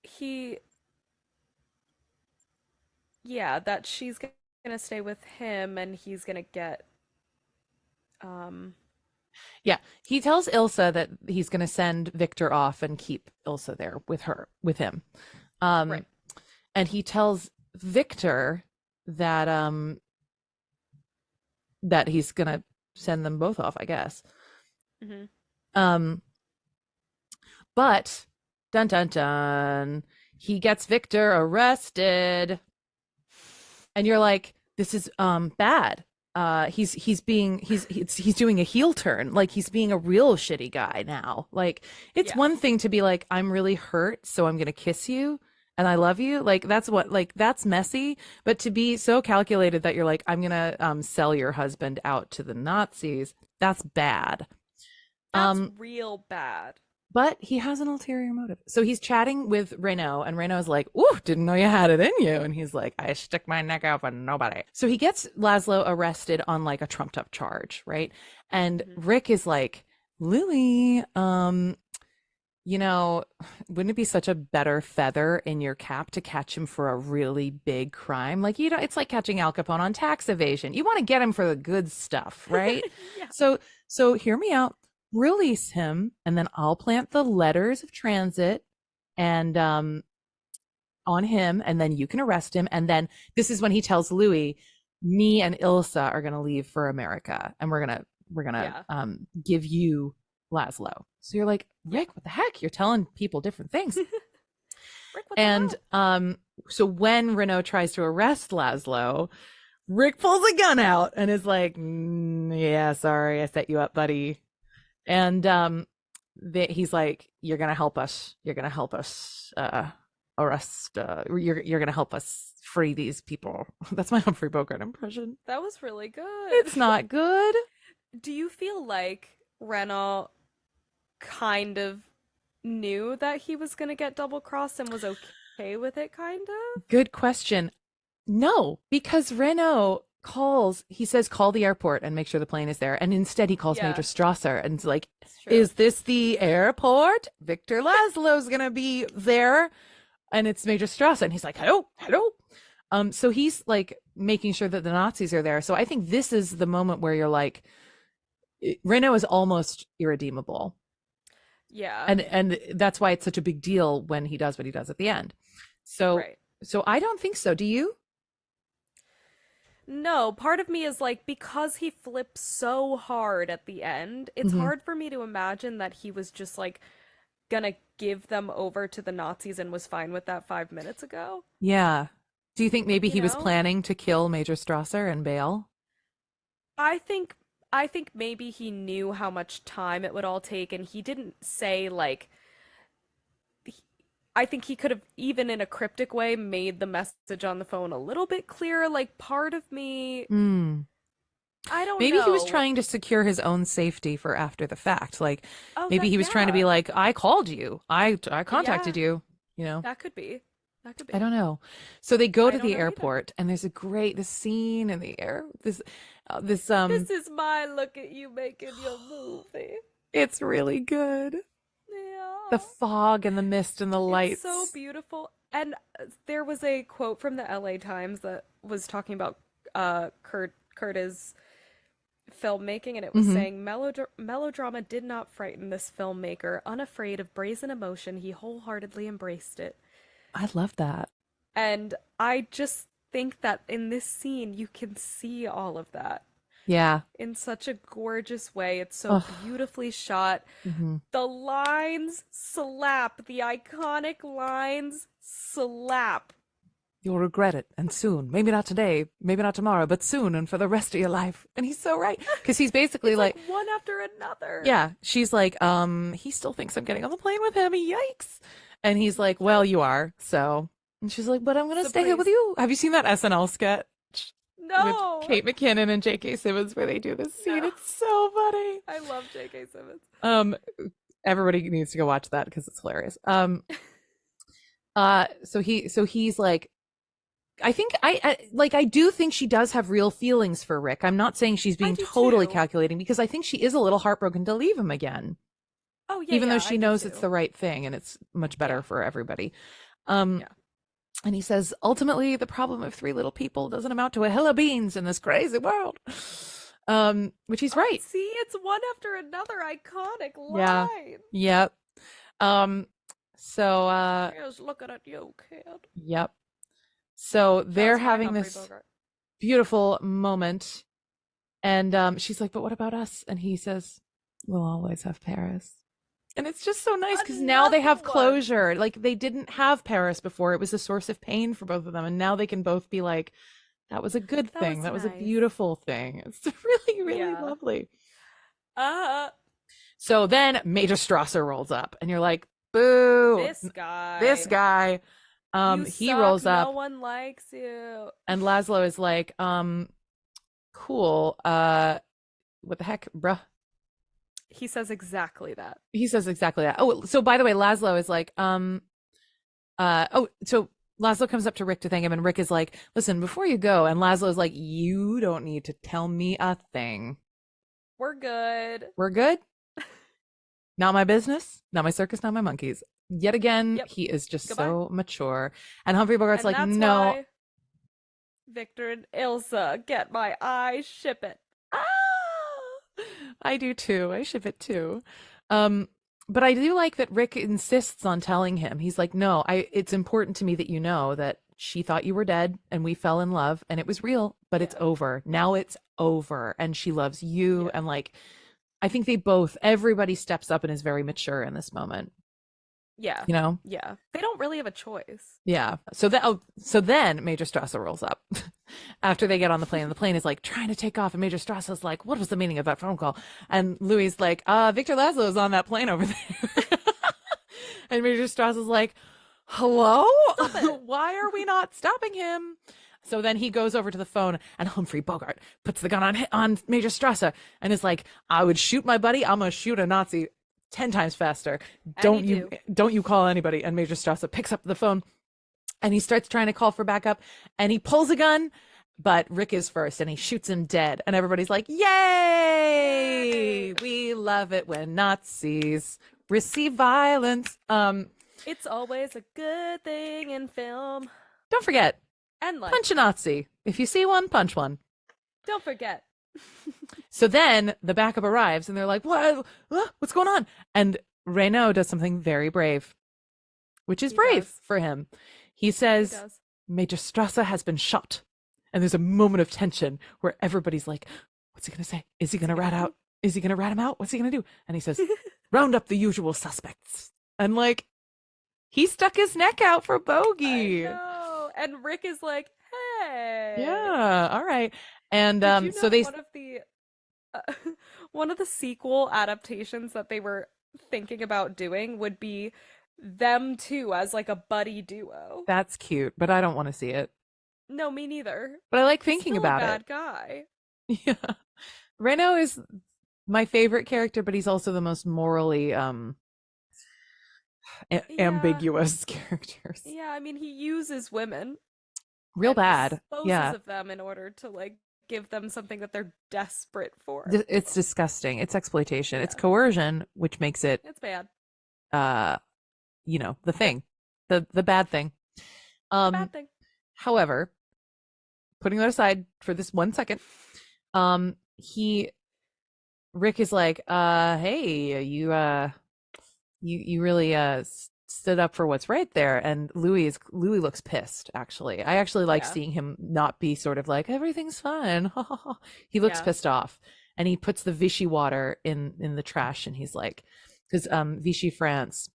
He, yeah, that she's gonna stay with him and he's gonna get, um, Yeah, he tells Ilsa that he's gonna send Victor off and keep Ilsa there with him. right. Um, and he tells Victor that that he's gonna send them both off, I guess. Mm-hmm. Um, but dun dun dun, he gets Victor arrested, and you're like, this is bad. He's doing a heel turn. Like, he's being a real shitty guy now. Like, it's Yeah. one thing to be like, I'm really hurt, so I'm gonna kiss you and I love you. Like, that's messy. But to be so calculated that you're like, I'm gonna sell your husband out to the Nazis, that's bad. That's Um, real bad. but he has an ulterior motive. So he's chatting with Renault, and Renault's like, ooh, didn't know you had it in you. And he's like, I stick my neck out for nobody. So he gets Laszlo arrested on like a trumped up charge, right? And Mm-hmm. Rick is like, Louis, wouldn't it be such a better feather in your cap to catch him for a really big crime? Like, it's like catching Al Capone on tax evasion. You want to get him for the good stuff, right? Yeah. So hear me out. Release him, and then I'll plant the letters of transit and on him, and then you can arrest him. And then this is when he tells Louis, me and Ilsa are gonna leave for America, and we're gonna Yeah. give you Laszlo. So you're like, Yeah. Rick, what the heck? You're telling people different things. Rick, what the And hell? so when Renault tries to arrest Laszlo, Rick pulls a gun out and is like, yeah, sorry, I set you up, buddy. And he's like, you're gonna help us. You're gonna help us arrest. You're gonna help us free these people. That's my Humphrey Bogart impression. That was really good. It's not good. Do you feel like Renault kind of knew that he was gonna get double crossed and was okay with it, kind of? Good question. No, because Renault he says, call the airport and make sure the plane is there. And instead he calls Major Yeah, Strasser and is like, it's true. is this the airport? Victor Laszlo's gonna be there. And it's Major Strasser. And he's like, hello, hello. So he's like making sure that the Nazis are there. So I think this is the moment where you're like, Reno is almost irredeemable. Yeah, And that's why it's such a big deal when he does what he does at the end. So right. so I don't think so. Do you? No, part of me is like, because he flips so hard at the end, it's Hmm. hard for me to imagine that he was just like gonna give them over to the Nazis and was fine with that 5 minutes ago. Yeah. Do you think maybe You he was know? planning to kill Major Strasser and bail? I think I think maybe he knew how much time it would all take and he didn't say like I think he could have even in a cryptic way made the message on the phone a little bit clearer. Like part of me, Hmm. I don't Maybe he was know. trying to secure his own safety for after the fact. Like Oh, maybe that he was trying to be yeah. like, I called you. I contacted Yeah, you, you know. that could be. That could I be. don't know. So they go I to don't the know either. airport and there's a great this scene in the air. This This is my look at you making your movie. it's really good. The Yeah. fog and the mist and the It's so lights. beautiful. And there was a quote from the LA Times that was talking about Curtis filmmaking, and it was Hmm. saying melodrama did not frighten this filmmaker. Unafraid of brazen emotion, he wholeheartedly embraced it. I love that. And I just think that in this scene, you can see all of that Yeah. in such a gorgeous way. It's so Oh. beautifully shot. Hmm. The lines slap. The iconic lines slap. You'll regret it, and soon. Maybe not today, maybe not tomorrow, but soon and for the rest of your life. And he's so right. Because he's basically It's like like, one after another. yeah, she's like, he still thinks I'm getting on the plane with him. Yikes. And he's like, well, you are. So, and she's like, but I'm going to So stay here with please. you. Have you seen that SNL sketch with No. Kate McKinnon and J.K. Simmons where they do this scene? No. It's so funny. I love J.K. Simmons. Um, everybody needs to go watch that because it's hilarious. So he's like, I think I do think she does have real feelings for Rick. I'm not saying she's I being do totally too. calculating because I think she is a little heartbroken to leave him again, Oh, yeah, even though yeah, she I do knows it's too. the right thing and it's much better Yeah, for everybody. Um, yeah. and he says, ultimately, the problem of three little people doesn't amount to a hill of beans in this crazy world. Which he's Oh, right. see, it's one after another iconic Yeah. line. Yep. Um, so Here's looking at you, kid. yep. So That they're was my having Humphrey this Bogart. beautiful moment. And she's like, but what about us? And he says, we'll always have Paris. And it's just so nice because now they Another have one. closure. Like they didn't have Paris before. It was a source of pain for both of them. And now they can both be like, that was a good That thing. was That was a nice. beautiful thing. It's really, really Yeah. lovely. Uh, So then Major Strasser rolls up and you're like, boo, this this guy. guy. You He suck. rolls No up one likes you. and Laszlo is like, cool. What the heck, bruh? He says exactly that. He says exactly that. Oh, so by the way, Laszlo is like, so Laszlo comes up to Rick to thank him, and Rick is like, listen, before you go, and Laszlo is like, you don't need to tell me a thing. We're good. We're good. Not my business, not my circus, not my monkeys. Yet again, Yep. he is just Goodbye. so mature. And Humphrey Bogart's And like, that's no, why Victor and Ilsa get my eye, ship it. ah, I do too. I ship it too. Um, but I do like that Rick insists on telling him. He's like, no, it's important to me that you know that she thought you were dead and we fell in love and it was real, but it's Yeah. over. Now it's over and she loves you. Yeah. And like, I think everybody steps up and is very mature in this moment, Yeah. you know? Yeah. They don't really have a choice. Yeah. So then Major Strasser rolls up after they get on the plane. And the plane is like trying to take off, and Major Strasser's like, "What was the meaning of that phone call?" And Louis like, Victor Laszlo is on that plane over there." And Major Strasser's like, "Hello? Stop it. Why are we not stopping him?" So then he goes over to the phone, and Humphrey Bogart puts the gun on Major Strasser and is like, "I would shoot my buddy. I'm gonna shoot a Nazi 10 times faster. And he Don't you do. don't you call anybody." And Major Strasser picks up the phone and he starts trying to call for backup and he pulls a gun but Rick is first and he shoots him dead. And everybody's like, yay! Yay! We love it when Nazis receive violence. It's always a good thing in film Don't forget, and life. punch a Nazi. If you see one, punch one. Don't forget. So then the backup arrives and they're like, what? What's going on? And Reno does something very brave, which is He brave does. for him. He He says, does. Major Strasser has been shot. And there's a moment of tension where everybody's like, what's he going to say? Is he going to rat out? Is he going to rat him out? What's he going to do? And he says, round up the usual suspects. And like, he stuck his neck out for Bogey. I know. And Rick is like, hey. Yeah, all right. And Did you so know they uh, one of the sequel adaptations that they were thinking about doing would be them two as like a buddy duo? that's cute, but I don't want to see it. No, me neither. But I like He's thinking still about a it. bad guy. Yeah. Reno is my favorite character, but he's also the most morally Yeah. ambiguous characters. Yeah, I mean, he uses women Real and bad. disposes Yeah. of them in order to like give them something that they're desperate for. It's disgusting. It's exploitation. It's Yeah. coercion, which makes it It's bad. uh the thing. The bad thing. Bad thing. However, putting that aside for this 1 second, he Rick is like, hey, you really stood up for what's right there. And Louis looks pissed, actually. I actually like Yeah. seeing him not be sort of like, everything's fine. He looks Yeah. pissed off. And he puts the Vichy water in the trash, and he's like, because Vichy France,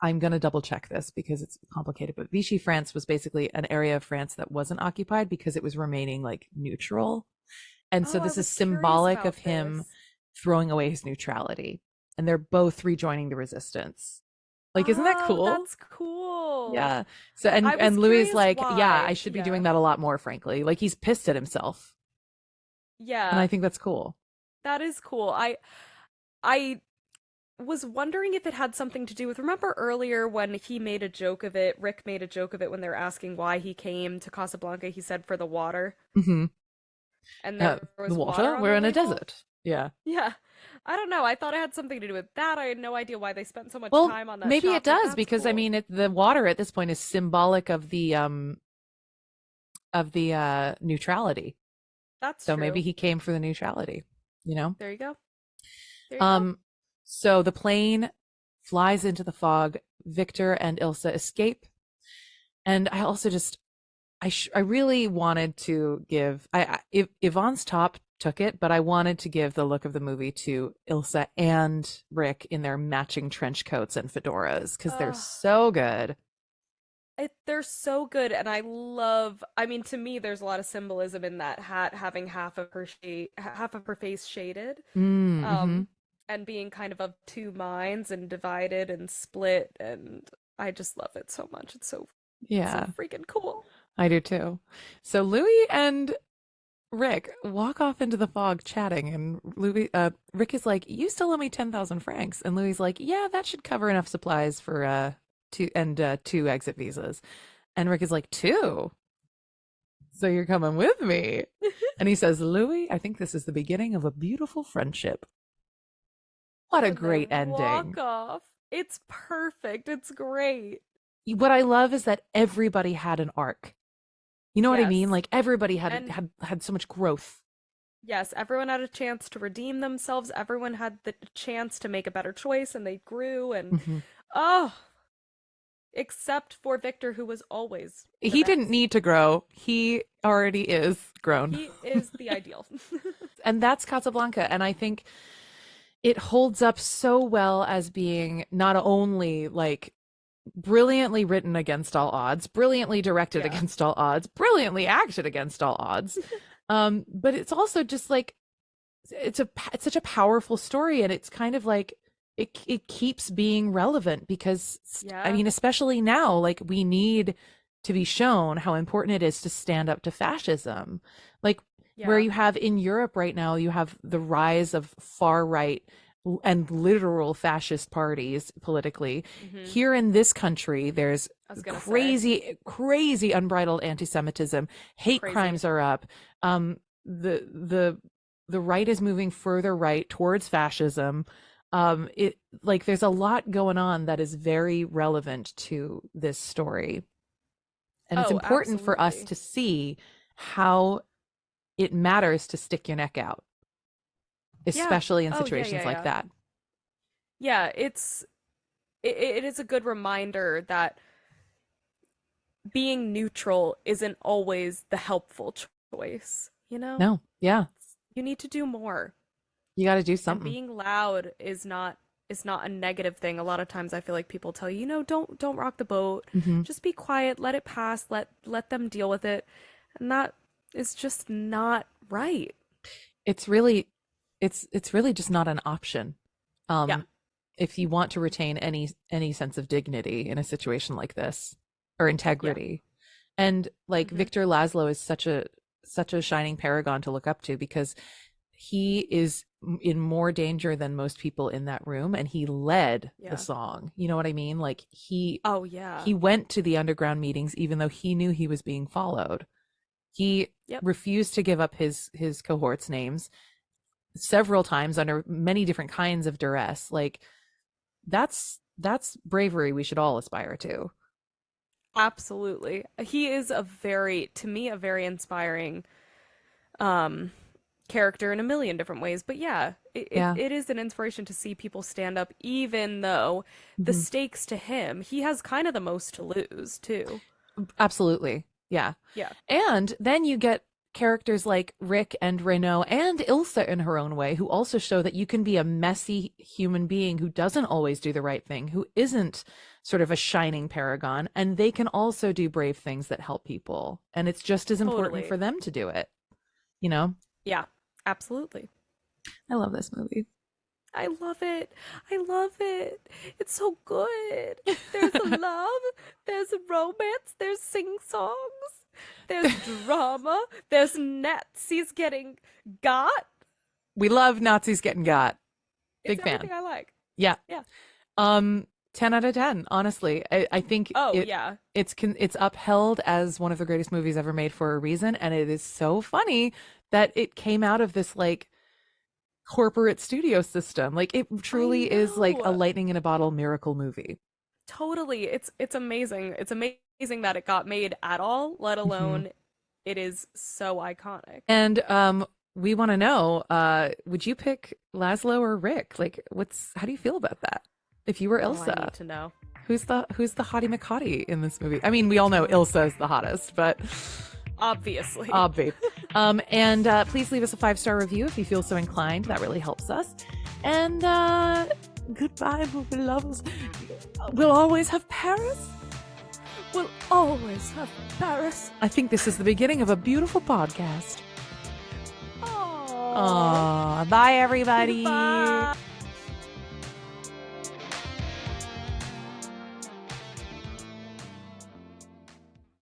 I'm going to double check this because it's complicated, but Vichy France was basically an area of France that wasn't occupied because it was remaining like neutral. And so Oh, I this is was curious symbolic about of him this. throwing away his neutrality. And they're both rejoining the resistance. Like, isn't that Oh, cool? that's cool. Yeah. So I was and Louis is curious like, yeah, I why. should be Yeah. doing that a lot more, frankly. Like, he's pissed at himself. And Yeah, I think that's cool. that is cool. I was wondering if it had something to do with, remember earlier when he made a joke of it, Rick made a joke of it when they were asking why he came to Casablanca, he said for the water. Mm-hmm. And there was The water water? on We're the in a label? desert. Yeah. Yeah. I don't know. I thought it had something to do with that. I had no idea why they spent so much Well, time on that maybe shot, it but does that's because I cool. mean, the water at this point is symbolic of the neutrality. That's So true. maybe he came for the neutrality, you know? There you go. There you go. So the plane flies into the fog. Victor and Ilsa escape. And I also just I really wanted to give Yvonne's top took it, but I wanted to give the look of the movie to Ilsa and Rick in their matching trench coats and fedoras because they're Ugh. so good. They're so good, and I mean, to me, there's a lot of symbolism in that hat having half of her face shaded, Mm-hmm. and being kind of two minds and divided and split, and I just love it so much. It's so Yeah, freaking cool. I do too. So Louis and Rick walk off into the fog chatting, and Rick is like, "You still owe me 10,000 francs," and Louis is like, "Yeah, that should cover enough supplies for two exit visas," and Rick is like, "Two? So you're coming with me?" And he says, "Louis, I think this is the beginning of a beautiful friendship." What a And great they ending! walk off. It's perfect. It's great. What I love is that everybody had an arc. You know what I mean? Yes. Like everybody had And had so much growth. yes, everyone had a chance to redeem themselves. Everyone had the chance to make a better choice, and they grew. And Mhm. oh, except for Victor, who was always the He didn't best. need to grow. He already is grown. He is the ideal. And that's Casablanca. And I think it holds up so well as being not only like brilliantly written against all odds, brilliantly directed Yeah. against all odds, brilliantly acted against all odds. But it's also just like it's such a powerful story, and it's kind of like it keeps being relevant because I Yeah. mean, especially now, like we need to be shown how important it is to stand up to fascism. Like where Yeah. you have in Europe right now, you have the rise of far right and literal fascist parties politically. Hmm. Here in this country, there's I was gonna say crazy unbridled anti-Semitism. Hate crazy. crimes are up. The right is moving further right towards fascism. It like there's a lot going on that is very relevant to this story. And it's Oh, important for us absolutely. to see how it matters to stick your neck out, Yeah. especially in Oh, yeah, situations yeah, like yeah. that. Yeah, it is a good reminder that being neutral isn't always the helpful choice, you know? No, yeah, You need to do more. you got to do And something. being loud is not a negative thing. A lot of times I feel like people tell you, don't rock the boat. Hmm. Just be quiet, let it pass, let them deal with it. And that is just not right. It's really, it's really just not an option. Yeah. Um, if you want to retain any sense of dignity in a situation like this, or Yeah. integrity. And like Hmm. Victor Laszlo is such a shining paragon to look up to, because he is in more danger than most people in that room, and he led the Yeah. song. You know what I mean? Like Oh, yeah. he went to the underground meetings even though he knew he was being followed. He Yep. refused to give up his cohorts' names several times under many different kinds of duress. Like that's bravery we should all aspire to. Absolutely. He is to me, a very inspiring um character in a million different ways. But yeah, Yeah. it is an inspiration to see people stand up, even though the Hmm. stakes to him, he has kind of the most to lose, too. Absolutely. Yeah. Yeah, And then you get characters like Rick and Renault and Ilsa in her own way, who also show that you can be a messy human being who doesn't always do the right thing, who isn't sort of a shining paragon, and they can also do brave things that help people. And it's just as important totally. for them to do it, you know? Yeah, absolutely. I love this movie. I love it. I love it. It's so good. There's a love, there's a romance, there's sing songs, there's drama, there's Nazis getting got. We love Nazis getting got. It's Big fan. everything I like. Yeah. Yeah. 10 out of 10, honestly. I think Oh, yeah. it's upheld as one of the greatest movies ever made for a reason, and it is so funny that it came out of this like corporate studio system. Like it I truly is like a know. lightning in a bottle miracle movie. Totally. It's amazing. It's amazing that it got made at all, let Hmm. alone it is so iconic. And we want to know, would you pick Laszlo or Rick? Like what's how do you feel about that? If you were Oh, I Ilsa, need to know. who's the hottie McHottie in this movie? I mean, we all know Ilsa is the hottest, but Obviously. obvi. And please leave us a 5-star review if you feel so inclined. That really helps us. And goodbye, movie lovers. We'll always have Paris. We'll always have Paris. I think this is the beginning of a beautiful podcast. Oh. Aw, bye everybody. Goodbye.